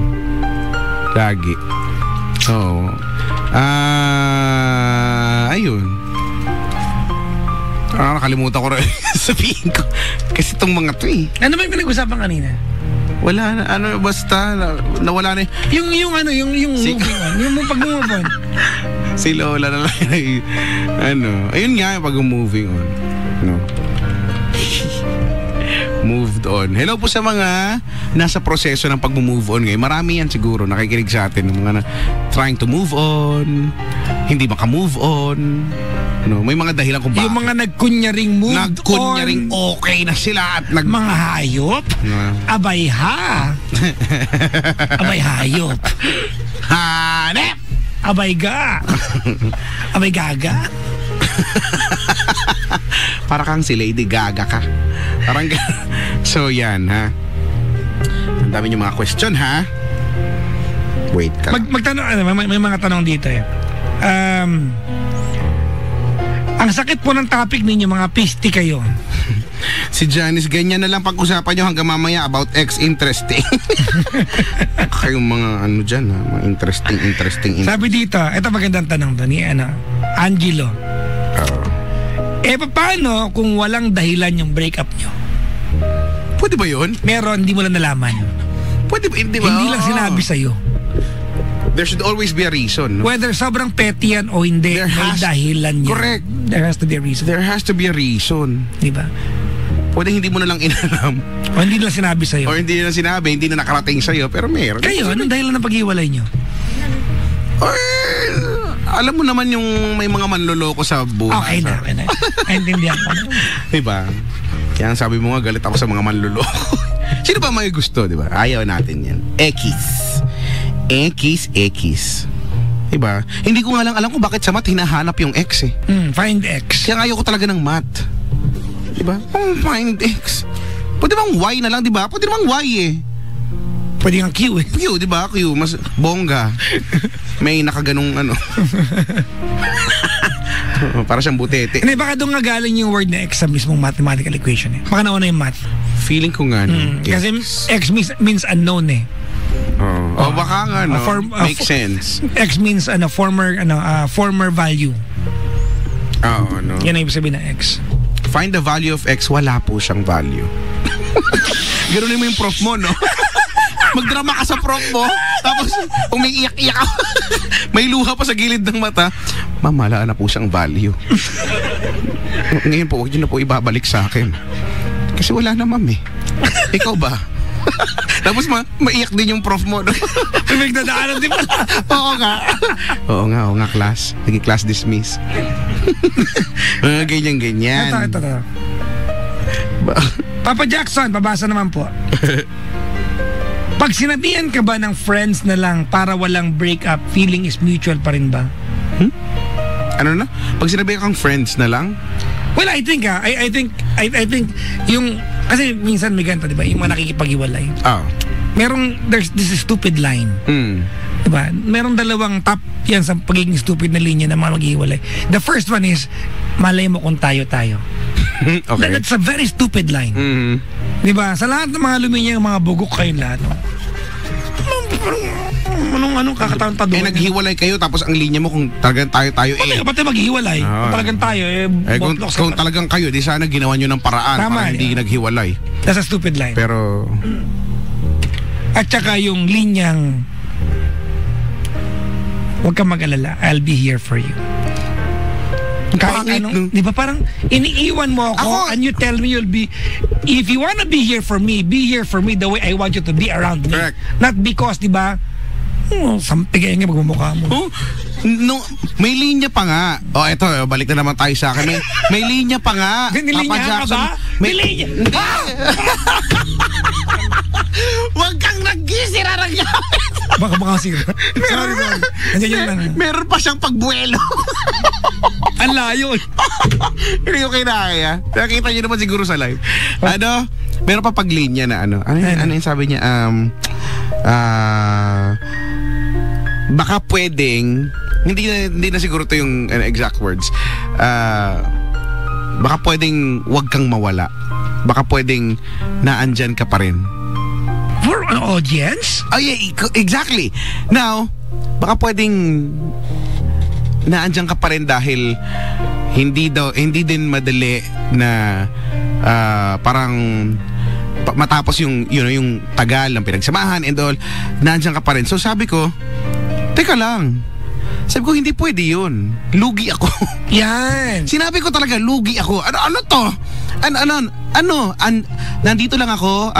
Lagi. So, ayun. Nakalimutan ko rin sabihin ko. Kasi itong mga to Ano ba yung pinag-usapan kanina? Wala na, basta nawala na yung moving on. Yung pag-move on. Si Lola na lang ayun nga yung pag-moving on. No. Moved on. Hello po sa mga nasa proseso ng pag-move on ngayon. Marami yan siguro nakikinig sa atin, mga trying to move on, hindi maka-move on. May mga dahilan kung bakit. Yung mga nagkunyaring moved nagkunyaring on. Okay na sila at mga hayop. Abay ha. Abay hayop. Hanep. Abay ga. Abay gaga. Para kang si Lady Gaga ka. Parang so yan ha. Ang dami niyo mga question ha. Wait ka. Magtanong may mga tanong dito ang sakit po ng topic ninyo, mga pisti kayo. Si Janice, ganyan na lang pag-usapan nyo hanggang mamaya about interesting. Kayong mga dyan ha, mga interesting. Sabi dito, ito magandang tanong to ni Angelo. Paano kung walang dahilan yung breakup nyo? Pwede ba yun? Meron, hindi mo lang nalaman. Pwede ba? Hindi ba? Hindi lang sinabi sa'yo. There should always be a reason. No? Whether sobrang petty yan o hindi, may dahilan yan. Correct. There has to be a reason. There has to be a reason. Diba? Pwede hindi mo na lang inalam. O hindi lang sinabi sa'yo. O hindi na sinabi, hindi na nakarating sa'yo, pero meron. Kayo, anong dahilan ng pag-iwalay nyo? Alam mo naman yung may mga manloloko sa buhay. Okay na. Naintindihan ko. Diba? Kaya sabi mo nga, galit ako sa mga manloloko. Sino ba may gusto, diba? Ayaw natin yan. X. Diba? Hindi ko nga lang alam kung bakit sa math hinahanap yung X Find X. Kaya ayaw ko talaga ng math. Diba? Find X. Pwede bang Y na lang, diba? Pwede bang Y Pwede nga Q Q, diba? Q, mas bongga. May nakaganong para siyang butete. Hindi, baka doon nga galing yung word na X sa mismong mathematical equation Baka nauna yung math. Feeling ko nga Kasi X means unknown baka nga makes sense. X means former value. Yan ang ibig sabihin ng X. Find the value of X, wala po siyang value. Ganunin mo yung prof mo, no? Magdrama ka sa prof mo, tapos umiiyak-iyak ka. May luha pa sa gilid ng mata. Ma'am, wala na po siyang value. Ngayon po, huwag niyo na po ibabalik sa akin. Kasi wala na, ma'am Ikaw ba? Tapos maiyak din yung prof mo, no? Nagdadaanan din pala. Oo nga, class. Naging class dismiss. Ganyan. Ito. Papa Jackson, babasa naman po. Pag sinabihan ka ba ng friends na lang para walang breakup, feeling is mutual pa rin ba? Ano na? Pag sinabihan kang friends na lang? Well, I think I think yung kasi minsan may ganito, 'di ba? Yung mga nakikipag-iwalay. There's this stupid line. Diba? Merong dalawang top yan sa pagiging stupid na linya ng mga mag-iwalay. The first one is, malay mo kung tayo. Okay. That's a very stupid line. Diba? Sa lahat ng mga luminya, mga bugok kayong lahat. Anong kakataon-taduan? Naghiwalay kayo tapos ang linya mo kung talagang tayo Pati maghiwalay. Kung talagang tayo, kung talagang kayo, di sana ginawa nyo ng paraan para hindi naghiwalay. That's a stupid line. Pero... At saka yung linyang, huwag kang mag-alala, I'll be here for you. Kahit di ba parang iniiwan mo ako and you tell me you'll be, if you wanna be here for me the way I want you to be around me. Correct. Not because, di ba, sampigay nga magmumukha mo. No, may linya pa nga. Eto, balik na naman tayo sa akin. May linya pa nga. Nilinya ka ba? May linya. Huwag kang nag-gisira ng gamit. Baka sira. Sorry. Meron pa siyang pagbuelo. Ang layo. Hindi ko kinaya. Nakita niyo naman siguro sa live. Meron pa paglinya na ano yung sabi niya? Baka pwedeng, hindi na siguro to yung exact words. Baka pwedeng wag kang mawala. Baka pwedeng naandyan ka pa rin. For an audience? Oh yeah, exactly. Now, baka pwedeng naandyan ka pa rin dahil hindi din madali na parang matapos yung tagal ng pinagsamahan and all, naandyan ka pa rin. So sabi ko, teka lang. Sabi ko, hindi pwede yun. Lugi ako. Yan. Sinabi ko talaga, lugi ako. Ano to? Nandito lang ako,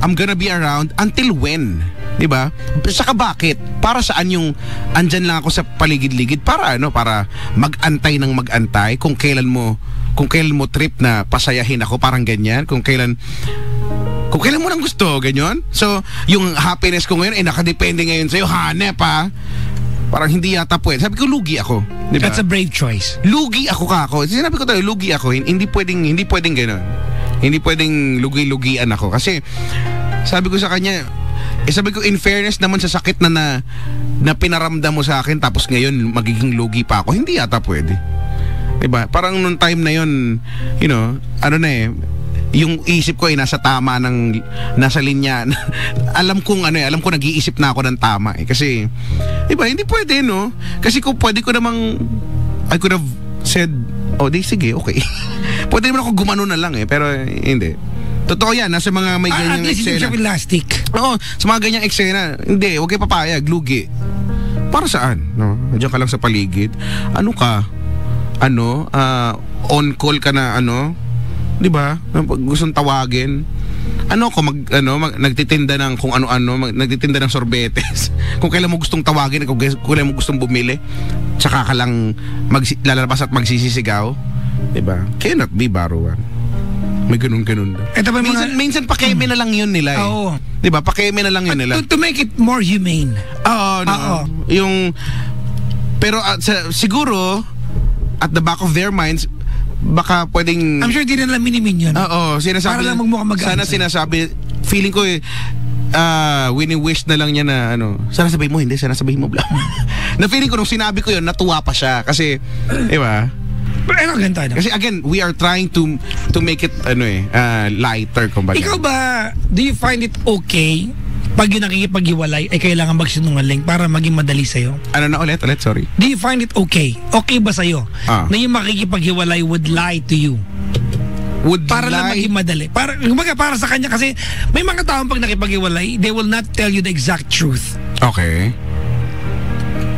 I'm gonna be around until when? Diba? Saka bakit? Para saan yung andyan lang ako sa paligid-ligid? Para mag-antay ng mag-antay kung kailan mo trip na pasayahin ako, parang ganyan. Kung kailan mo nang gusto, ganyan. So, yung happiness ko ngayon ay nakadepende ngayon sa'yo, hanep ha. Parang hindi yata pwede. Sabi ko, lugi ako. Diba? That's a brave choice. Lugi ako kako. Sinabi ko tayo, lugi ako. Hindi pwedeng gano'n. Hindi pwedeng lugi-lugian ako. Kasi, sabi ko sa kanya, sabi ko, in fairness naman sa sakit na pinaramdam mo sa akin, tapos ngayon, magiging lugi pa ako. Hindi yata pwede. Diba? Parang nung time na yun, yung isip ko ay nasa linya. alam ko nag-iisip na ako ng tama eh. Kasi, diba, hindi pwede, no? Kasi kung pwede ko namang, I could have said, sige, okay. Pwede naman ako gumano na lang eh, pero hindi. Totoo yan, nasa mga may ganyang eksena. At least yung siya elastic. Oo, sa mga ganyang eksena, hindi, huwag kayo papayag, lugi. Para saan? No? Diyan ka lang sa paligid. Ano ka? On call ka na, di ba? Gustong tawagin. Nagtitinda ng kung ano-ano, nagtitinda ng sorbetes. Kung kailan mo gustong tawagin, kung kailan mo gustong bumili, tsaka ka lang lalabas at magsisisigaw. Di ba? Cannot be baruan. May ganun-ganun daw. Minsan pakeme na lang yun nila eh. Oo. Di ba? Pakeme na lang yun nila. To make it more humane. Oo. Pero siguro, at the back of their minds, baka pwedeng... I'm sure di na lang minimin yun. Oo, sinasabi... Para lang magmukhang mag-aansay. Sana sinasabi... Feeling ko wini-wish na lang niya na sana sabihin mo, hindi, sana sabihin mo bla. Na feeling ko nung sinabi ko yun, natuwa pa siya. Kasi, di ba? Pero ganito, Kasi again, we are trying to make it, lighter, kumbaga. Ikaw ba, do you find it okay pag yung nakikipaghiwalay ay kailangan magsinungaling para maging madali sa'yo? Ulit, sorry. Do you find it okay? Okay ba sa'yo na yung makikipaghiwalay would lie to you? Para lang maging madali. Para sa kanya kasi may mga taong pag nakipaghiwalay, they will not tell you the exact truth. Okay.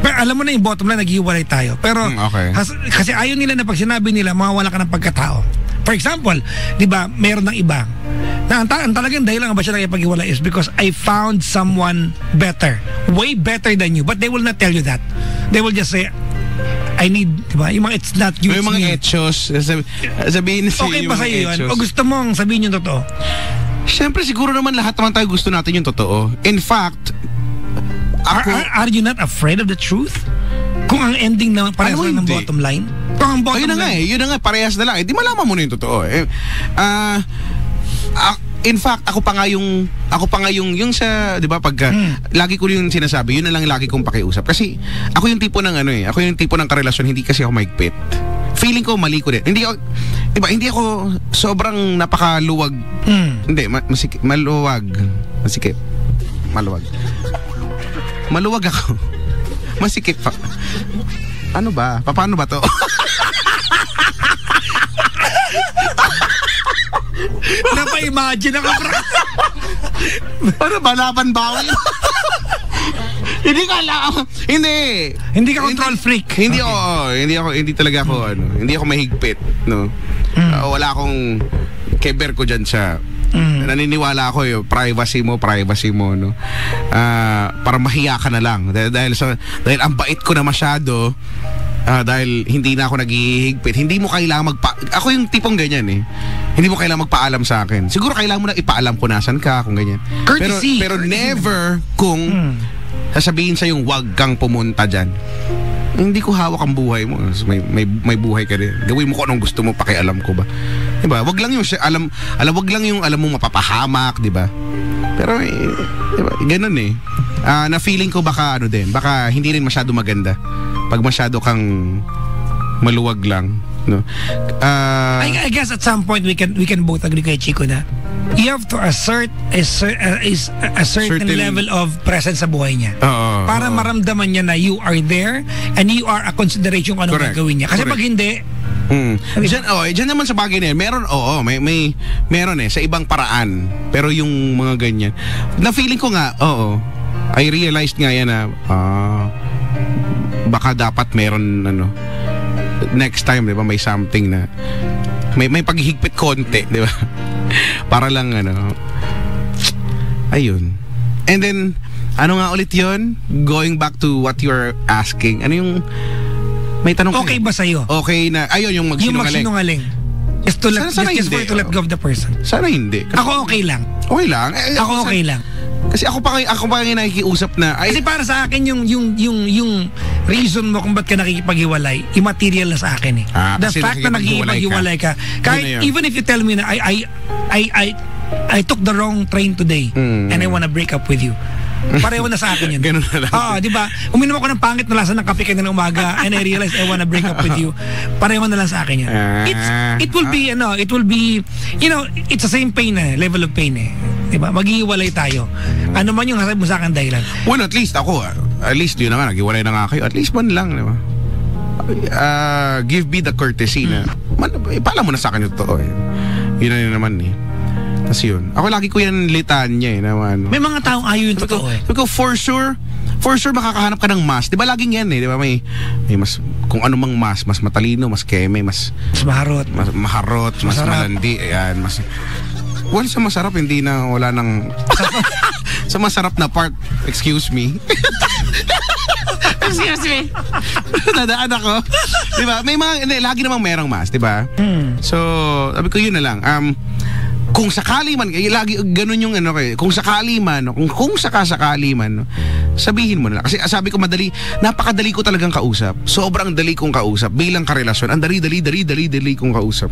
Pero alam mo na yung bottom line, naghiwalay tayo. Pero okay. Kasi ayaw nila na pag sinabi nila, mawawala ka ng pagkatao. For example, di ba, mayroon ng iba na ang talagang dahilan ba siya nakipaghiwalay is because I found someone better, way better than you, but they will not tell you that. They will just say, I need, di ba? Yung mga it's not you, yung mga etchos, sabihin na okay ba sa'yo yun? O gusto mong sabihin yung totoo? Siyempre, siguro naman lahat naman tayo gusto natin yung totoo. In fact, are you not afraid of the truth? Kung ang ending na parehas lang ng bottom line? Kung ang bottom line... Yun na nga, parehas na lang. Di malaman mo na yung totoo. In fact, ako pa nga yung sa, 'di ba, pagka lagi ko yung sinasabi, yun na lang lagi kong pakiusap kasi ako yung tipo ng ako yung tipo ng karelasyon, hindi kasi ako maigpit. feeling ko mali ko din. Hindi ako sobrang napakaluwag. Hindi, maluwag. Masikip. Maluwag. Maluwag ako. Masikip pa. Ano ba? Paano ba to? Napa-imagine ako, bro. Ano ba? Laban bawal? Hindi ka alam. Hindi ka control freak. Hindi talaga ako hindi ako mahigpit, no. Wala akong keber ko diyan sa naniniwala ako yung privacy mo, no. Para mahiya ka na lang dahil ang bait ko na masyado. Dahil hindi na ako naghihigpit. Hindi mo kailangan ako yung tipong ganyan eh. Hindi mo kailangan magpaalam sa akin. Siguro kailangan mo na ipaalam kung nasan ka, kung ganyan. Courtesy. Pero never kung sasabihin sa yung wag kang pumunta dyan. Hindi ko hawak ang buhay mo. May buhay ka rin. Gawin mo kung anong gusto mo, pakialam ko ba. Diba? Wag lang yung alam mo mapapahamak, diba? Pero diba? Ganun eh. Na feeling ko baka baka hindi rin masyado maganda pag masyado kang maluwag lang, no. I guess at some point we can both agree kay Chico na you have to assert a certain level of presence sa buhay niya. Para maramdaman niya na you are there and you are a consideration kung anong gagawin niya. Kasi pag hindi, Diyan naman sa bagay na yan, meron sa ibang paraan. Pero yung mga ganyan, na feeling ko nga, I realized nga yan na baka dapat meron next time, 'di ba, may something na may paghihigpit konti, 'di ba? Para lang ayun. And then ano nga ulit 'yon? Going back to what you're asking. Ano yung may tanong okay ba sa'yo? Okay na ayun yung magsinungaling. Just for to let go of the person. Sana hindi. Ako okay lang. Okay lang. Ako okay lang. Kasi ako pa ngayon nakikiusap na kasi para sa akin yung reason mo kung ba't ka nakikipaghiwalay, immaterial na sa akin eh. The fact na nakikipaghiwalay ka, kahit even if you tell me na I took the wrong train today and I wanna break up with you, pareho na sa akin yun. Ganun na lang. Di ba? Uminom ako ng pangit na lasa ng kape kanina umaga and I realized I wanna break up with you. Pareho na lang sa akin yun. It will be, it's the same pain level of pain eh. Diba? Maghihiwalay tayo. Ano man yung nasabi mo sa akin dahilan? Well, at least yun na nga, naghiwalay na nga kayo. At least man lang, diba? Give me the courtesy na, paalam mo na sa akin yung totoo eh. Yun na yun naman eh. Tapos yun. Ako lagi ko yan litanya eh. May mga taong ayaw yung totoo eh. For sure makakahanap ka ng mas. Diba laging yan eh. Diba may mas, kung ano mang mas matalino, mas keme, mas maharot. Mas malandi. Ayan, well, sa masarap, hindi na wala nang sa masarap na part, excuse me. Nadaan ako. Diba? May lagi namang merong mas, diba? So, sabi ko yun na lang. Kung sakali man, lagi ganun yung kung sakali man, kung sakasakali man, sabihin mo na lang. Kasi sabi ko napakadali ko talagang kausap. Sobrang dali kong kausap bilang karelasyon. Ang dali kong kausap.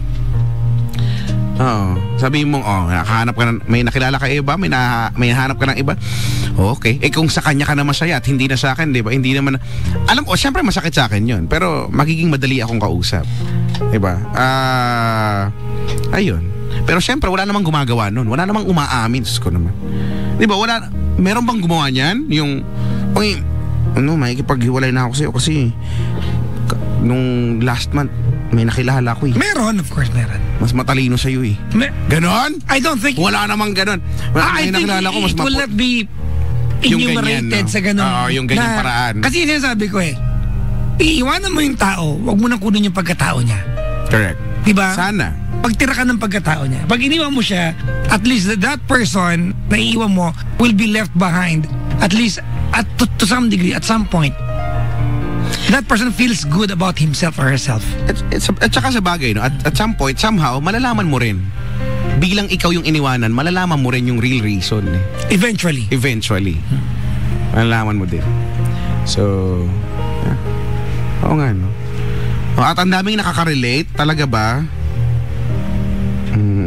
Sabi mo, nakahanap ka na, may nakilala ka iba, may hanap ka ng iba. Okay. Kung sa kanya ka na masaya at hindi na sa akin, di ba? Hindi naman, alam ko, syempre masakit sa akin yun. Pero magiging madali akong kausap. Di ba? Ayun. Pero syempre, wala namang gumagawa nun. Wala namang umaamin. Sus ko naman. Di ba? Meron bang gumawa niyan? Yung, makikipaghiwalay na ako sa'yo kasi nung last month, may nakilala ko eh. Meron, of course, meron. Mas matalino sa'yo eh. Ganon? I don't think... Wala namang ganon. I think it will not be enumerated sa ganon. Yung ganyang paraan. Kasi sinasabi ko iiwanan mo yung tao, wag mo nang kunin yung pagkatao niya. Correct. Diba? Sana. Pagtira ka ng pagkatao niya. Pag iniwan mo siya, at least that person na iiwan mo will be left behind. At least, to some degree, at some point. That person feels good about himself or herself. At saka sa bagay, no? At some point, somehow, malalaman mo rin. Bilang ikaw yung iniwanan, malalaman mo rin yung real reason. Eh. Eventually. Malalaman mo din. So, oo nga, no? At ang daming nakaka-relate, talaga ba?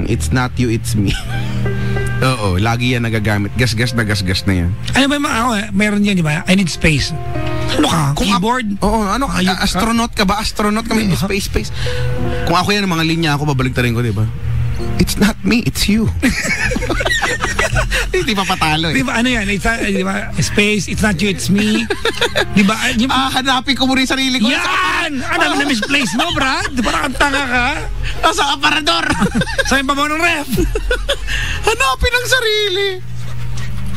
It's not you, it's me. Oo, lagi yan nagagamit. Gasgas na yan. Ano ba meron yan, di ba? I need space. Ano ka? Keyboard? Oo, ano? Astronaut ka ba? Astronaut kami. Space. Kung ako yan, mga linya ako, babaligtarin ko, di ba? It's not me, it's you. Hindi pa patalo eh. Di ba ano yan? Di ba? Space, it's not you, it's me. Di ba? Hanapin ko muna yung sarili ko. Yan! Ano na misplace mo, Brad? Di ba nakantanga ka? Nasa aparador. Sa yung pabaw ng ref. Hanapin ang sarili.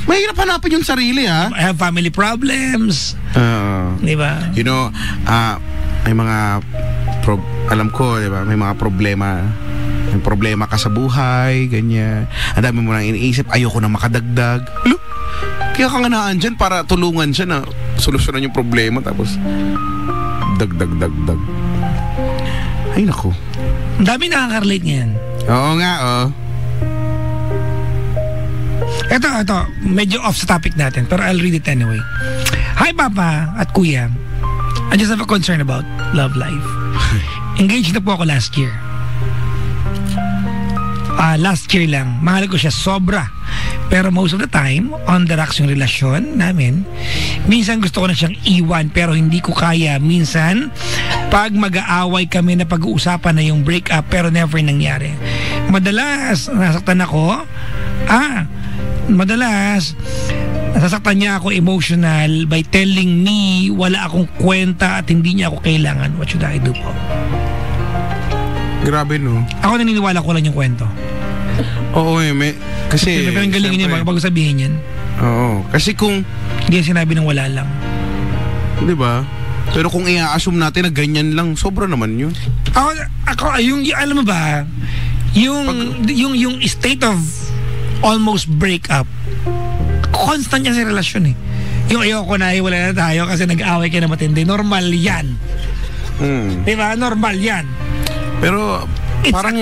Mahirap hanapin yung sarili, ha? I have family problems. Di ba? You know, may mga alam ko, di ba? May mga problema. May problema ka sa buhay, ganyan. Ang dami mo nang iniisip, ayoko na makadagdag. Kaya ka nga naan dyan para tulungan siya na solusyonan yung problema, tapos dagdag. Ay, naku. Ang dami nakaka-relate ngayon. Oo nga, Ito, medyo off sa topic natin, pero I'll read it anyway. Hi, Papa at Kuya. I just have a concern about love life. Engaged na po ako last year. Last year lang. Mahal ko siya sobra. Pero most of the time, on the rocks yung relasyon namin. Minsan gusto ko na siyang iwan pero hindi ko kaya. Minsan, pag mag-aaway kami na pag-uusapan na yung breakup pero never nangyari. Madalas, nasasaktan niya ako emotional by telling me wala akong kwenta at hindi niya ako kailangan. What should I do po? Grabe, no? Ako naniniwala ko lang yung kwento. Oo, kasi pero ang galing niya bago sabihin yan. Oo, kasi kung hindi sinabi ng wala lang. Di ba? Pero kung i-assume natin na ganyan lang, sobra naman yun. Ako yung alam mo ba, yung state of almost breakup, constant yan sa relasyon eh. Yung ayoko na, wala na tayo kasi nag-away ka na matindi. Normal yan. Diba? Normal yan. Pero parang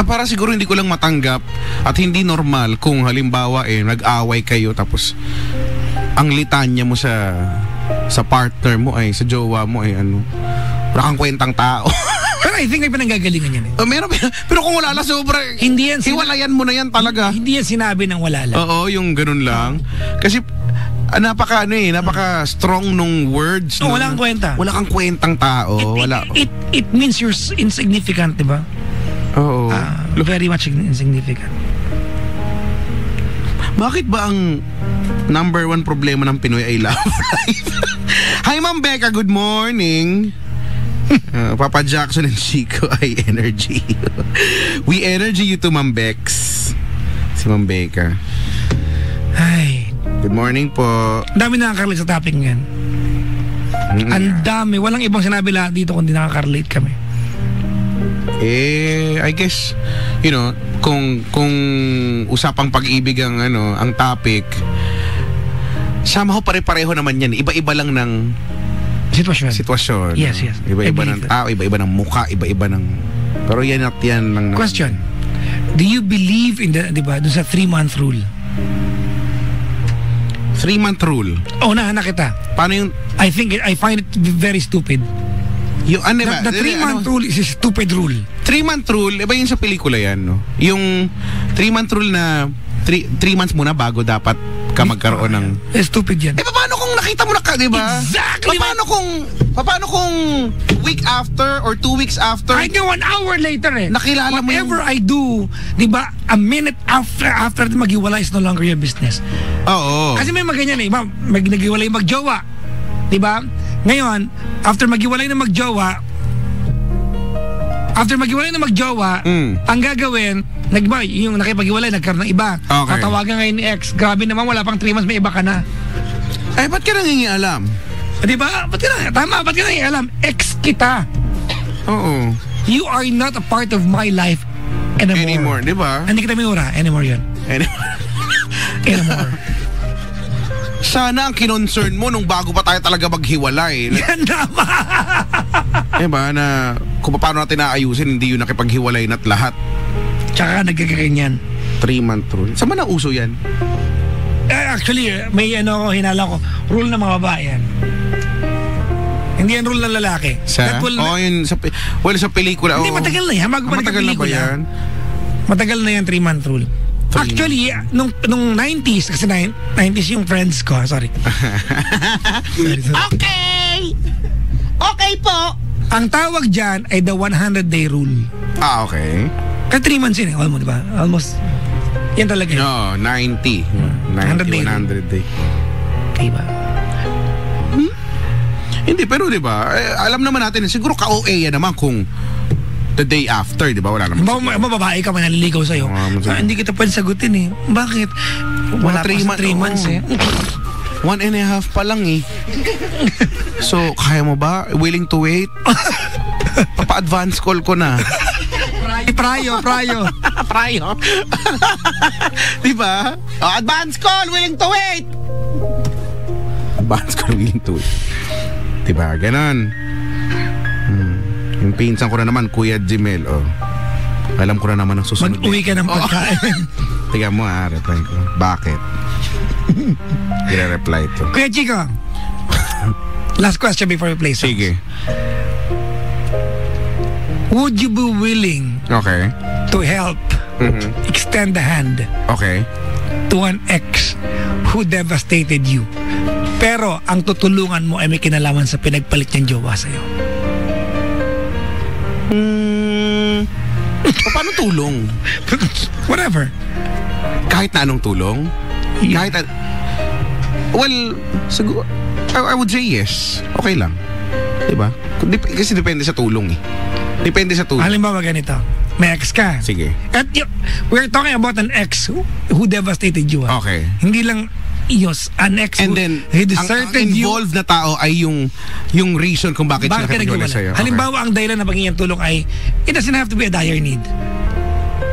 para siguro hindi ko lang matanggap at hindi normal kung halimbawa nag-away kayo tapos ang litanya mo sa partner mo sa jowa mo wala kang kwentang tao. Pero I think may pinanggagalingan yan meron, pero kung wala lang sobra, hindi yan hiwalayan mo na yan talaga. Hindi yan sinabi ng wala lang. Oo, yung ganun lang. Kasi napaka strong nung words. No, wala kang kwenta. Wala kang kwentang tao. It means you're insignificant, di ba? Oo. Very much insignificant. Bakit ba ang number one problema ng Pinoy ay love life? Hi, Ma'am Becca. Good morning. Papa Jackson and Chico ay energy. We energy you to Ma'am Bex. Si Ma'am Becca. Ay. Good morning po. Ang dami nakaka-relate sa topic ngayon. Ang dami. Walang ibang sinabi lahat dito kundi nakaka-relate kami. I guess, kung usapang pag-ibig ang topic, somehow pare-pareho naman yan. Iba-iba lang ng sitwasyon. Yes. Iba-iba ng tao, iba-iba ng mukha, iba-iba ng... Pero yan at yan lang. Question. Do you believe in dun sa 3-month rule? 3-month rule? Oh, na kita. Paano yung... I find it very stupid. Yung the 3-month rule is a stupid rule. 3-month rule, iba yun sa pelikula yan, no? Yung 3-month rule na 3 months muna bago dapat ka magkaroon ng... Stupid yan. Paano kung nakita mo na ka, di ba? Exactly. Paano kung week after or 2 weeks after? I know 1 hour later nakilala mo whatever I do, di ba, a minute after maghiwalay is no longer your business. Oo. Kasi may maganyan naghiwalay magjowa. Di ba? Ngayon, after maghiwalay na magjowa, ang gagawin, yung nakipaghiwalay, nagkaroon ng iba. Okay. Tatawagan ngayon ni ex. Grabe naman, wala pang 3 months, may iba ka na. Ba't ka nangingialam? Di ba? Ba't ka nangingialam? Ex kita. Oo. You are not a part of my life anymore. Di ba? Hindi kita minura. Anymore yun. Anymore. Sana ang kinonsern mo nung bago pa tayo talaga maghiwalay. Yan naman. Diba na kung paano natin naayusin, hindi yun nakipaghiwalay na't lahat. Tsaka nagkakaganyan. 3-month rule. Saan man nauso yan? Actually, may hinala ko. Rule ng mga babae yan. Hindi yan rule ng lalaki. Sa pelikula. Hindi, matagal na yan. Matagal na ba yan? Matagal na yan 3-month rule. Actually, nung 90s, kasi 90s yung friends ko, sorry. sorry. Okay! Okay po! Ang tawag dyan ay the 100-day rule. Ah, okay. Kasi 3 months yun eh, almost, diba? Almost, yan talaga yun. No, 90. 100 day. Diba? Hindi, pero diba, alam naman natin, siguro ka-OA yan naman kung the day after, di ba? Wala naman. Babae ka, may naliligaw sa'yo. Hindi kita pwede sagutin eh. Bakit? Wala pa sa 3 months eh. 1.5 pa lang eh. So, kaya mo ba? Willing to wait? Papa-advance call ko na. Prayo. Di ba? Oh, advance call, willing to wait. Advance call, willing to wait. Di ba? Ganon. Yung pinsan ko na naman, Kuya Jimel, oh. Alam ko na naman ang susunod. Mag-uwi ka ng pagkain. Tiga mo reply ko. Bakit? I-reply to. Kuya Chico, last question before we play songs. Sige. Would you be willing to help extend the hand to an ex who devastated you? Pero ang tutulungan mo ay may kinalaman sa pinagpalit niyang jowa sa'yo. Paano tulong? Whatever. Kahit na anong tulong? Yeah. Well, siguro, I would say yes. Okay lang. Diba? Kasi depende sa tulong eh. Depende sa tulong. Halimbawa ganito, may ex ka. Sige. At we're talking about an ex who devastated you. Okay. Hindi lang an ex and who then, deserted ang involved na tao ay yung reason kung bakit siya nakipaghiwalay sa'yo. Halimbawa, ang dahilan na pagiging tulong ay, it doesn't have to be a dire need.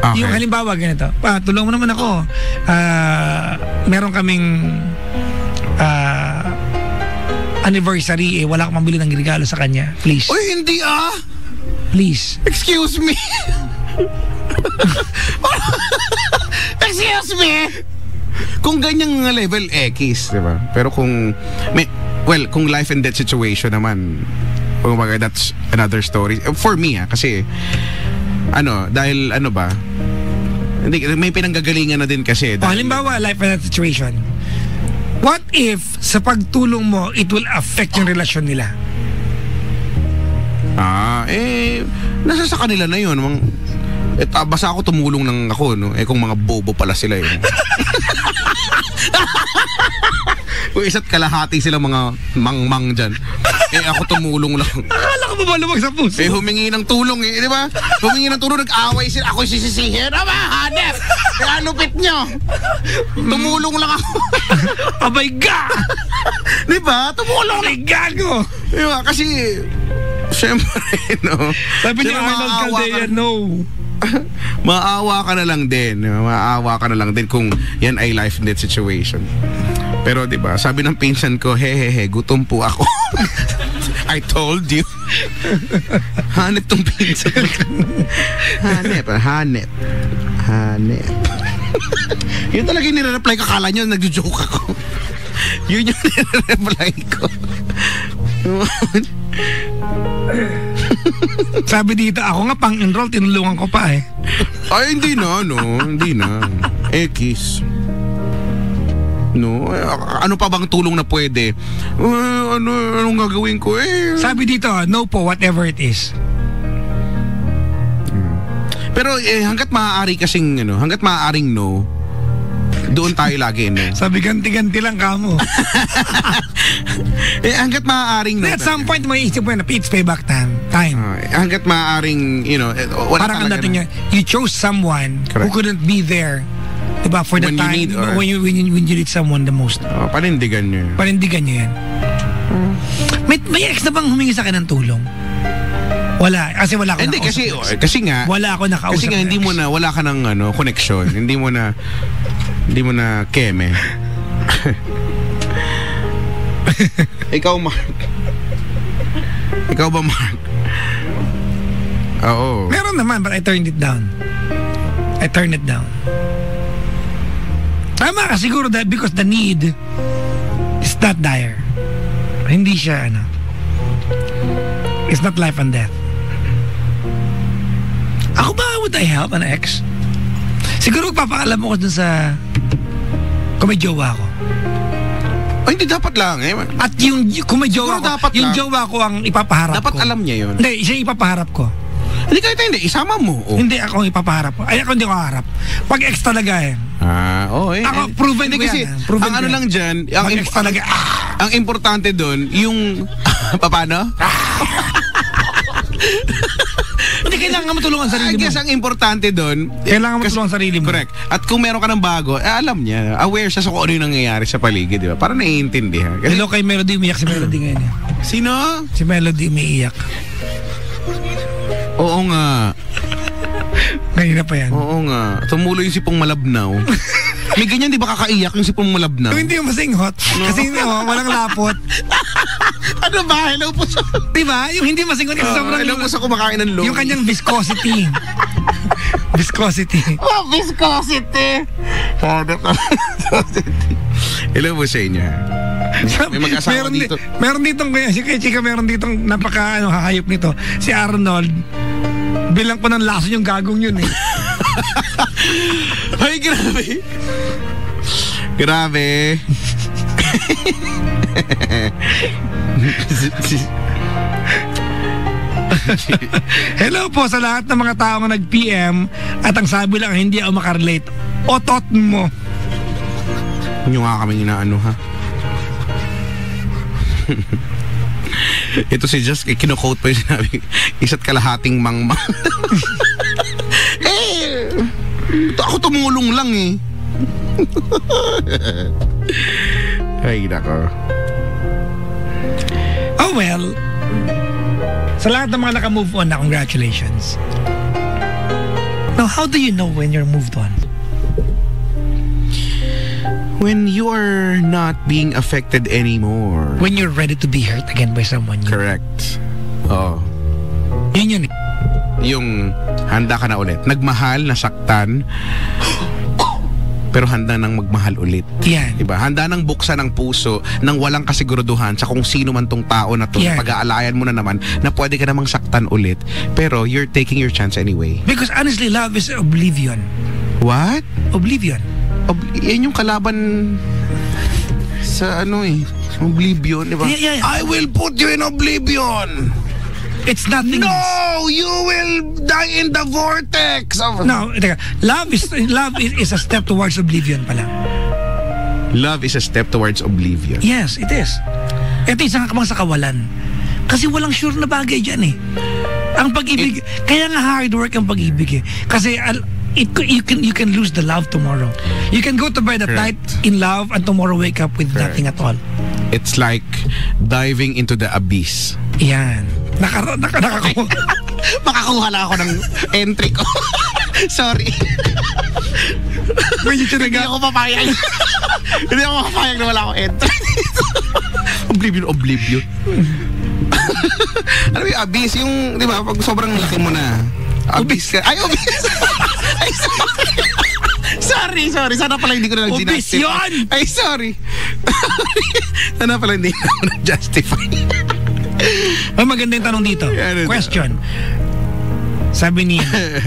Okay. Yung halimbawa, ganito, tulong mo naman ako. Meron kaming anniversary, wala akong mabili ng regalo sa kanya. Please. Uy, hindi Please. Excuse me. Excuse me. Kung ganyang level X, di ba? Pero kung kung life and death situation naman, kumbaga that's another story. For me, kasi dahil hindi, may pinanggagalingan na din kasi. Halimbawa, life and death situation. What if sa pagtulong mo, it will affect yung relasyon nila? Nasa sa kanila na yun. Basta ako tumulong ng ako, no? Kung mga bobo pala sila yun. Kung isa't kalahati sila mga mangmang dyan. Ako tumulong lang. Akala ko ba lumag sa puso? Humingi ng tulong di ba? Humingi ng tulong, nag-away sila. Ako sisisihin. Hanep! Kaya lupit nyo. Tumulong lang ako. Abay ga! Di ba? Tumulong lang. Abay gago! Di ba? Kasi, syempre, no? Sabi niya, Arnold Caldea, no. Maawa ka na lang din. Maawa ka na lang din kung yan ay life and death situation. Pero 'di ba, sabi ng pinsan ko, hehehe, gutom po ako. I told you. Hanep tong pinsan ko. Hanep. Yun talaga yung nire-reply ko. Akala nyo nagjo-joke ako. Yun yung nire-reply ko. Sabi dito, ako nga pang-enroll, tinulungan ko pa eh. Ay, hindi na. Hindi na. X. No, ano pa bang tulong na pwede? Anong gagawin ko Sabi dito, no po, whatever it is. Pero hanggat maaari kasing hanggat maaaring no, doon tayo lagi no. Sabi ganti-ganti lang kamo. Hanggat maaaring no. At some point may isip mo na it's payback time. Hanggat maaaring, parang ang dating you chose someone who couldn't be there. Diba, for the time when you need someone the most. Panindigan nyo yan. May ex na bang humingi sa akin ng tulong? Wala, kasi wala ako nakausap. Kasi nga wala ako nakausap. Kasi nga wala ka ng connection. hindi mo na keme. Ikaw, Mark. Ikaw ba, Mark? Oo. Meron naman, but I turned it down. Tama ka siguro because the need is not dire. Hindi siya it's not life and death. Ako ba, would I help an ex? Siguro magpapaalam ako dun sa kung may jowa ko. Ay, hindi dapat lang eh. At yung kung may jowa Siguro ko, yung jowa ko ang ipapaharap dapat ko. alam niya yun. Hindi, siya yung ipapaharap ko. Hindi kahit hindi, isama mo. Oh. Hindi ako ang ipapaharap ko. Ay, ako hindi ko harap. Pag ex talaga eh. Ako, proven hindi ko kasi, yan. Proven ang ko ano yan. lang dyan, Pag ex talaga, ang importante doon, yung, paano? Hindi, kailangan mo tulungan sarili mo. I guess ang importante doon, Kailangan mo tulungan sarili mo. correct. At kung meron ka ng bago, alam niya, aware siya sa kung ano yung nangyayari sa paligid, di ba? Para naiintindihan. Kasi, Hello kay Melody, umiyak si Melody ngayon. sino? Si Melody umiiyak. Oo nga. Ngayon na pa yan. Oo nga. Tumulo yung sipong malabnaw. May ganyan, di ba kakaiyak yung sipong malabnaw? Kung hindi mo masinghot, kasi walang lapot. Ano ba? Hello po sa... Diba? Yung hindi masinghot kasi sobrang... Hello po sa kumakain ng loob. Yung kanyang viscosity. Viscosity. Oh, viscosity. Hello po sa inyo. May mag-asawa dito. Meron ditong, si Chika, meron ditong hayop nito. Si Arnold, bilang ko ng laso yung gagong yun eh. Ay, grabe. Grabe. Hello po sa lahat ng mga taong nag-PM at ang sabi lang hindi ako makarelate. Otot mo. Yung nga kami inaano ha. Ito si Just, kino-quote pa yung sinabi, isa't kalahating mangmang. Ako tumulong lang eh. Ay, nako. Oh well, sa lahat ng mga naka-move on na, congratulations. Now, how do you know when you're moved on? When you are not being affected anymore. When you're ready to be hurt again by someone new. Correct. Oh. Yun. Yung handa ka na ulit. Nagmahal, nasaktan, pero handa nang magmahal ulit. Yan. Diba? Handa nang buksan ang puso nang walang kasiguraduhan sa kung sino man tong tao na to. Yan. Pag-aalayan mo na naman na pwede ka namang saktan ulit. Pero you're taking your chance anyway. Because honestly, love is oblivion. What? Oblivion. Yan yung kalaban sa ano eh. Oblivion, diba? Yeah. I will put you in oblivion. It's nothing. No, you will die in the vortex. No, teka. Love is a step towards oblivion pala. Love is a step towards oblivion. Yes, it is. Ito isang kamang sa kawalan. Kasi walang sure na bagay dyan eh. Ang pag-ibig, kaya nga hard work ang pag-ibig eh. Kasi you can lose the love tomorrow. You can go to bed at night in love and tomorrow wake up with nothing at all. It's like diving into the abyss. Yan. Nakakuha. Makakuha lang ako ng entry ko. Sorry. Hindi ako papayag. Hindi ako papayag na wala akong entry. Oblivion. Ano yung abyss? Yung, di ba, pag sobrang laki mo na. Abyss ka. Ay, abyss. Ay, sorry. Sana pala hindi ko na Obis yun! Ay, sorry. Sana pala hindi ko na justify. Maganda yung tanong dito. Question. Sabi ni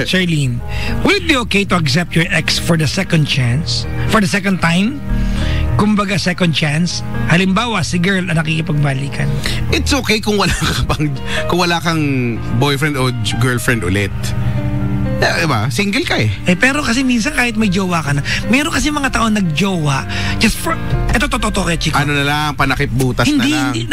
Charlene, will it be okay to accept your ex for the second chance? For the second time? Kumbaga second chance? Halimbawa, si girl ang nakikipagbalikan. It's okay kung wala kang boyfriend o girlfriend ulit. Diba? Single ka eh. Pero kasi minsan kahit may jowa ka na, meron kasi mga tao nagjowa just for, eto totoo kay Chico. Ano na lang, panakip butas na lang. Hindi,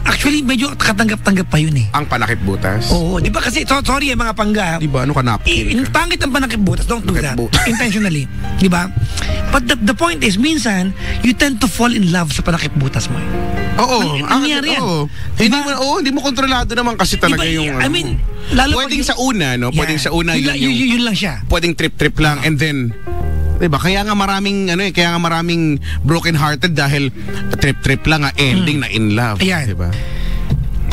actually medyo katanggap-tanggap pa yun eh. Ang panakip butas? Oo, di ba kasi, sorry mga pangga. Di ba, ano ka napkin ka? Pangit ang panakip butas, don't do that. Intentionally. Di ba? But the point is, minsan, you tend to fall in love sa panakip butas mo. Oo. Nangyari yan. Oo. Hindi mo kontrolado naman kasi talaga yung... I mean, lalo pwedeng sa una, no? Pwedeng sa una yun lang siya. Pwedeng trip lang and then... Diba? Kaya nga maraming broken hearted dahil trip lang ending na in love. Ayan. Diba?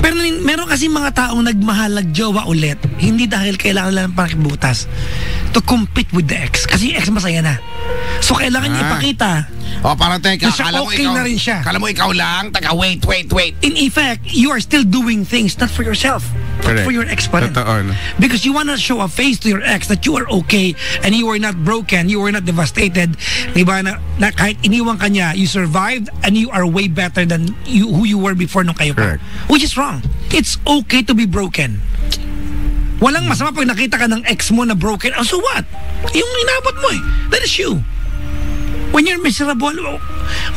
Pero meron kasi mga taong nagmahal, nagjowa ulit, hindi dahil kailangan lang ng pakibutas to compete with the ex. Kasi yung ex masaya na. So kailangan niya ipakita. Parang teka, akala mo okay ikaw, na rin siya. Akala mo ikaw lang, wait. In effect, you are still doing things not for yourself, but for your ex pa rin. Totoo. Because you wanna show a face to your ex that you are okay and you are not broken, you are not devastated. Diba na kahit iniwan ka niya, you survived and you are way better than who you were before nung kayo pa. Which is wrong. It's okay to be broken. Walang masama pag nakita ka ng ex mo na broken. Oh, so what? Yung inabot mo eh. That is you. When you're miserable,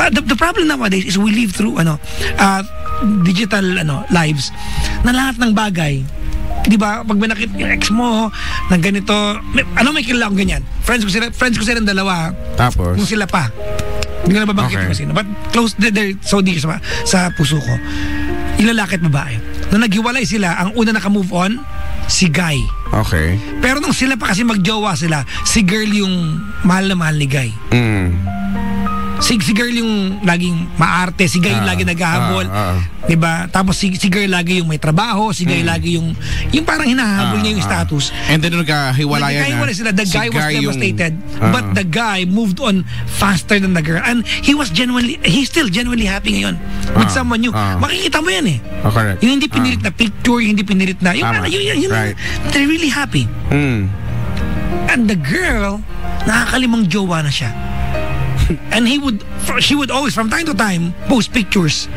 the problem nowadays is we live through digital lives na lahat ng bagay. Di ba? Pag may nakita yung ex mo ng ganito, may kilala akong ganyan. Friends ko sila dalawa. Tapos? Kung sila pa. Hindi ko na babangkit kung sino. But close, they're so dear sa puso ko. Yung lalaki at babae. Nung naghiwalay sila, ang una naka-move on, si Guy. Okay. Pero nung sila pa kasi magjowa sila, si girl yung mahal na mahal ni Guy. Si girl yung laging maarte, si Guy yung lagi naghahabol. Diba? Tapos si girl lagi yung may trabaho, si Guy lagi yung parang hinahabol niya yung status. And then nagkahiwalayan na. Sila, the guy was devastated, but the guy moved on faster than the girl. And he's still genuinely happy ngayon with someone new. Makikita mo yan eh. Correct. Yung hindi pinilit na picture, yung hindi pinilit na, right. They're really happy. And the girl, nakakalimang jowa na siya. And she would always from time to time post pictures.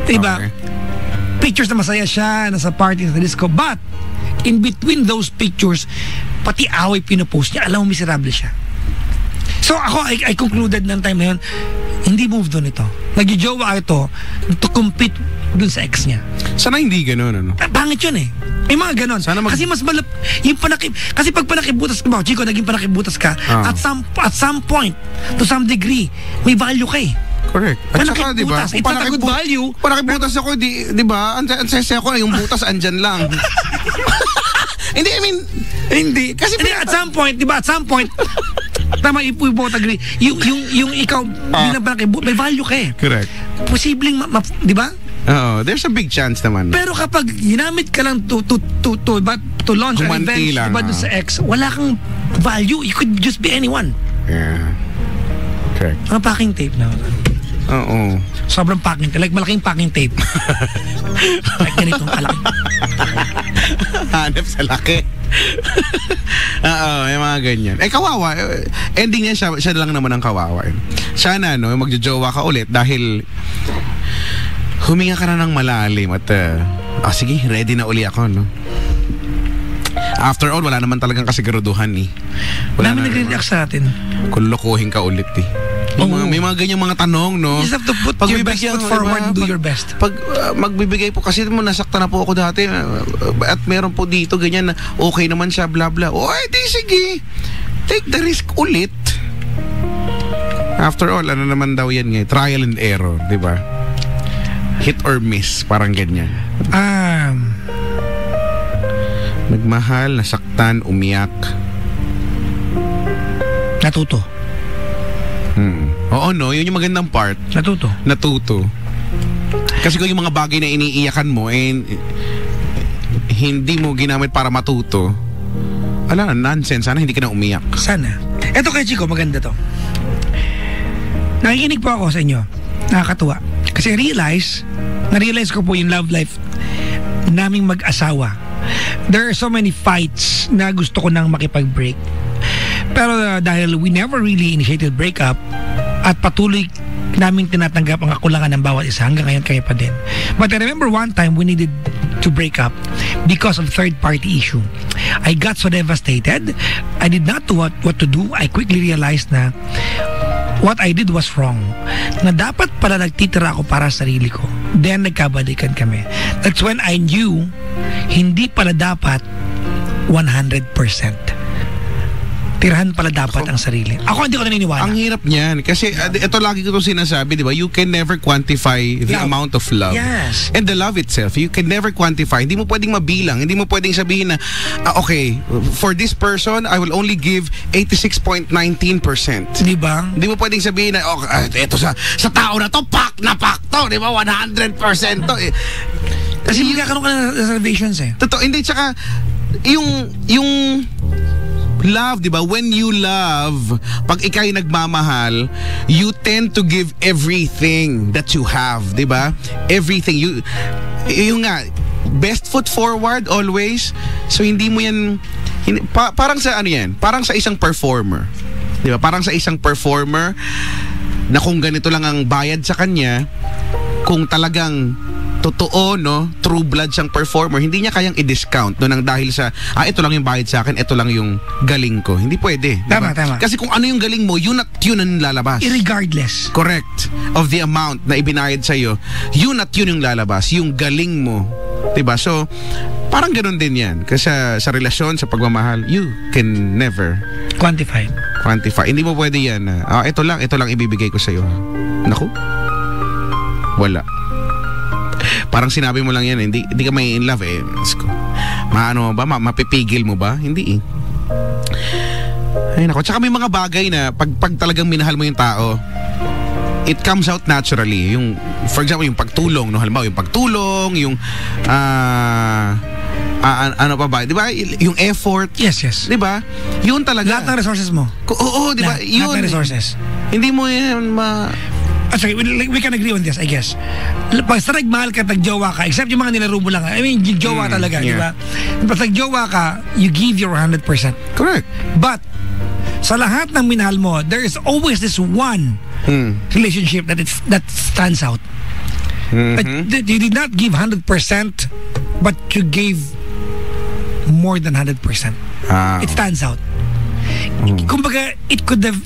Diba? Okay. Pictures na masaya siya, nasa party, nasa disco. But in between those pictures, pati away pinopost niya, alam mo miserable siya. So ako, I concluded ng time na yun, hindi move doon ito. Nagjojowa ito to compete dun sa ex niya. Sana hindi ganun, ano? Pangit yun eh. May mga ganon. Kasi mas kasi pag panakibutas ka ba, Chico, naging panakibutas ka, at some point, to some degree, may value ka eh. Correct. At saka, di ba? It's not a good value. Panakibutas ako, di ba? Ang sese ako, yung butas andyan lang. Hindi, I mean, hindi. Kasi at some point, di ba? At some point, tama, we both agree. Yung ikaw, bilang panakibutas, may value ka eh. Correct. Posibleng, di ba? There's a big chance naman. Pero kapag ginamit ka lang to launch an revenge, diba doon sa ex, wala kang value. You could just be anyone. Yeah. Correct. Mga packing tape na. Oo. Sobrang packing tape. Like malaking packing tape. Like ganitong kalaki. Hanap sa laki. Yung mga ganyan. Kawawa. Ending niya, siya lang naman ang kawawa. Sana, magjojowa ka ulit dahil huminga ka na ng malalim at sige, ready na uli ako, no? After all, wala naman talagang kasiguraduhan eh. Dami nagre-react sa atin. Kung lokohin ka ulit eh. May mga ganyang mga tanong, no? You just have to put your best foot forward and do your best. Pag magbibigay po, kasi nasaktan na po ako dati at meron po dito ganyan na okay naman siya, bla bla. Di sige. Take the risk ulit. After all, ano naman daw yan ngayon? Trial and error, di ba? Hit or miss, parang ganyan. Nagmahal, nasaktan, umiyak. Natuto. Oo, no? Yun yung magandang part. Natuto. Kasi kung yung mga bagay na iniiyakan mo, hindi mo ginamit para matuto, nonsense. Sana hindi ka na umiyak. Sana. Eto kay Chico, maganda to. Nakikinig po ako sa inyo. Nakakatuwa. Kasi na-realize ko po yung love life naming mag-asawa. There are so many fights na gusto ko nang makipag-break. Pero dahil we never really initiated breakup at patuloy naming tinatanggap ang kakulangan ng bawat isa, hanggang ngayon kaya pa din. But I remember one time we needed to break up because of third-party issue. I got so devastated. I did not know what to do. I quickly realized na what I did was wrong. Na dapat pala nagtitira ako para sa sarili ko. Then nagkabalikan kami. That's when I knew hindi pala dapat 100%. Tirahan pala dapat ang sarili. Ako hindi ko naniniwala. Ang hirap niyan. Kasi ito lagi ko itong sinasabi, di ba? You can never quantify the amount of love. Yes. And the love itself, you can never quantify. Hindi mo pwedeng mabilang. Hindi mo pwedeng sabihin na, okay, for this person, I will only give 86.19%. Di ba? Hindi mo pwedeng sabihin na, eto sa tao na to, pak to. Di ba? 100% to. Kasi magkakaroon ka ng reservations eh. Totoo. Hindi, tsaka, yung Love, di ba? When you love, pag ikay nagmamahal, you tend to give everything that you have, di ba? Everything. Yung nga, best foot forward always. So hindi mo yan, parang sa ano yan? Parang sa isang performer. Di ba? Parang sa isang performer na kung ganito lang ang bayad sa kanya, kung talagang totoo, no, true blood siyang performer, hindi niya kayang i-discount no, nang dahil sa ito lang yung bayad sa akin, ito lang yung galing ko. Hindi pwede. Tama, diba? tama. Kasi kung ano yung galing mo, yun ang lalabas. Irregardless. Correct. Of the amount na ibinayad sa'yo, yun yung lalabas. Yung galing mo. Diba? So, parang ganun din yan. Kasi sa relasyon, sa pagmamahal, you can never quantify. Hindi mo pwede yan. Ito lang ibibigay ko sa'yo. Naku. Wala. Parang sinabi mo lang yan, hindi ka may in love eh. Maano ba? Mapipigil mo ba? Hindi eh. Ay nako, tsaka may mga bagay na pag talagang minahal mo yung tao, it comes out naturally. Yung, for example, yung pagtulong, no? Halimbawa, yung pagtulong, yung ano pa ba? Di ba? Yung effort. Yes. Di ba? Yun talaga. Lahat ng resources mo. Oo, di ba? Yun. Lahat ng resources. Hindi mo yan Sorry, we can agree on this, I guess. Basta nagmahal ka, nagjowa ka, except yung mga nilaro mo lang. I mean, jowa talaga, di ba? Basta nagjowa ka, you give your 100%. Correct. But, sa lahat ng minahal mo, there is always this one relationship that stands out. That you did not give 100%, but you gave more than 100%. It stands out. Kumbaga, it could have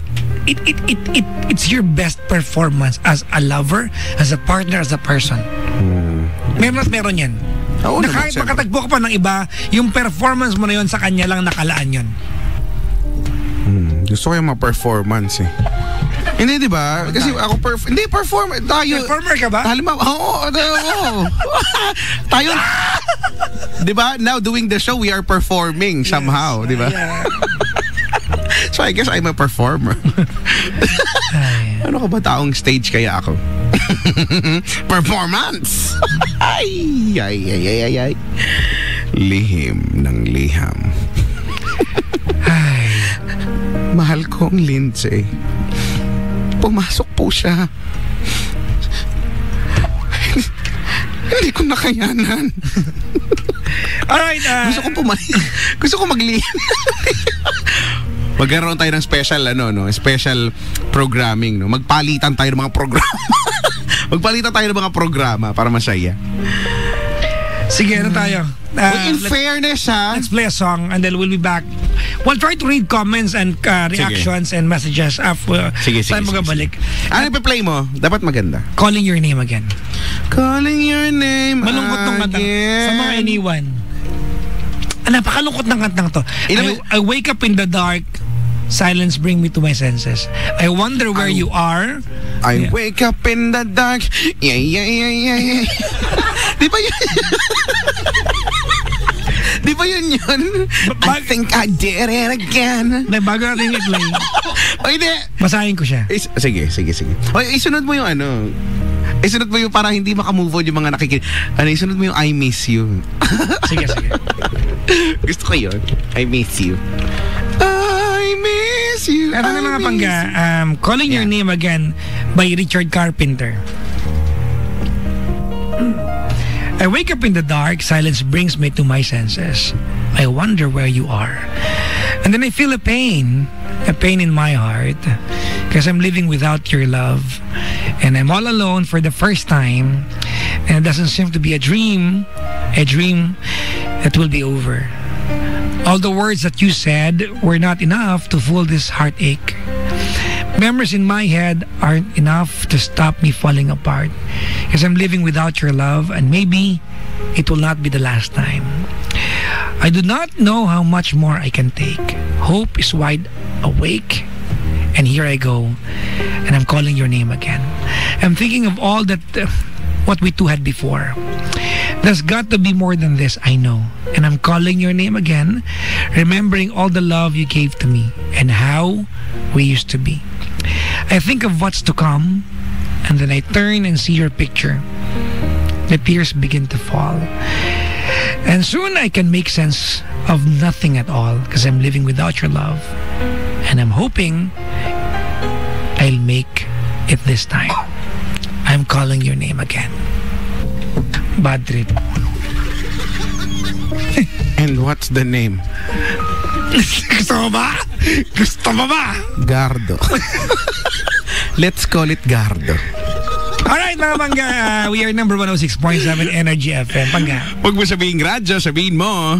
it's your best performance as a lover, as a partner, as a person. Meron yan. Na kahit makatagpo ka pa ng iba, yung performance mo na yun sa kanya lang nakalaan yun. Gusto ko yung ma-performance eh. Hindi, di ba? Kasi ako performer. Performer ka ba? Halimbawa, oo. Tayo, di ba? Now doing the show, we are performing somehow, di ba? Yeah. So I guess I'm a performer. Ano ka ba taong stage kaya ako? Performance! Ay. Lihim ng liham. Ay. Mahal kong Lindsay. Pumasok po siya. Hindi ko nakayanan. Alright. Gusto ko maglihim. Magkaroon tayo ng special special programming, no. Magpalitan tayo ng mga programa para masaya. Sige, tayo. In fairness, let's play a song and then we'll be back. We'll try to read comments and reactions and messages after tayo magabalik. Ano ipa-play mo? Dapat maganda. Calling Your Name Again. Calling Your Name Malungkot ng kantang sa mga iniwan. Napakalungkot ng kantang to. I wake up in the dark, silence bring me to my senses. I wonder where you are. I wake up in the dark. Yeah. Di ba yun? Di ba yun? I think I did it again. Bago natin i-play. O hindi. Basahin ko siya. Sige. O isunod mo yung isunod mo yung para hindi makamove on yung mga nakikinig. Isunod mo yung I miss you. Sige. Gusto ko yun. I miss you. I miss you. Ito na mga pangga. Calling Your Name Again by Richard Carpenter. I wake up in the dark, silence brings me to my senses. I wonder where you are. And then I feel a pain in my heart because I'm living without your love. And I'm all alone for the first time. And it doesn't seem to be a dream that will be over. All the words that you said were not enough to fool this heartache. Memories in my head aren't enough to stop me falling apart because I'm living without your love, and maybe it will not be the last time. I do not know how much more I can take. Hope is wide awake, and here I go, and I'm calling your name again. I'm thinking of all that what we two had before. There's got to be more than this, I know. And I'm calling your name again, remembering all the love you gave to me and how we used to be. I think of what's to come, and then I turn and see your picture. The tears begin to fall. And soon I can make sense of nothing at all because I'm living without your love. And I'm hoping I'll make it this time. I'm calling your name again. Bad trip. And what's the name? Gusto mo ba? Gusto mo ba? Gardo. Let's call it Gardo. Alright mga Pangga, we are number 106.7 Energy FM. Pangga. Huwag mo sabihin radyo, sabihin mo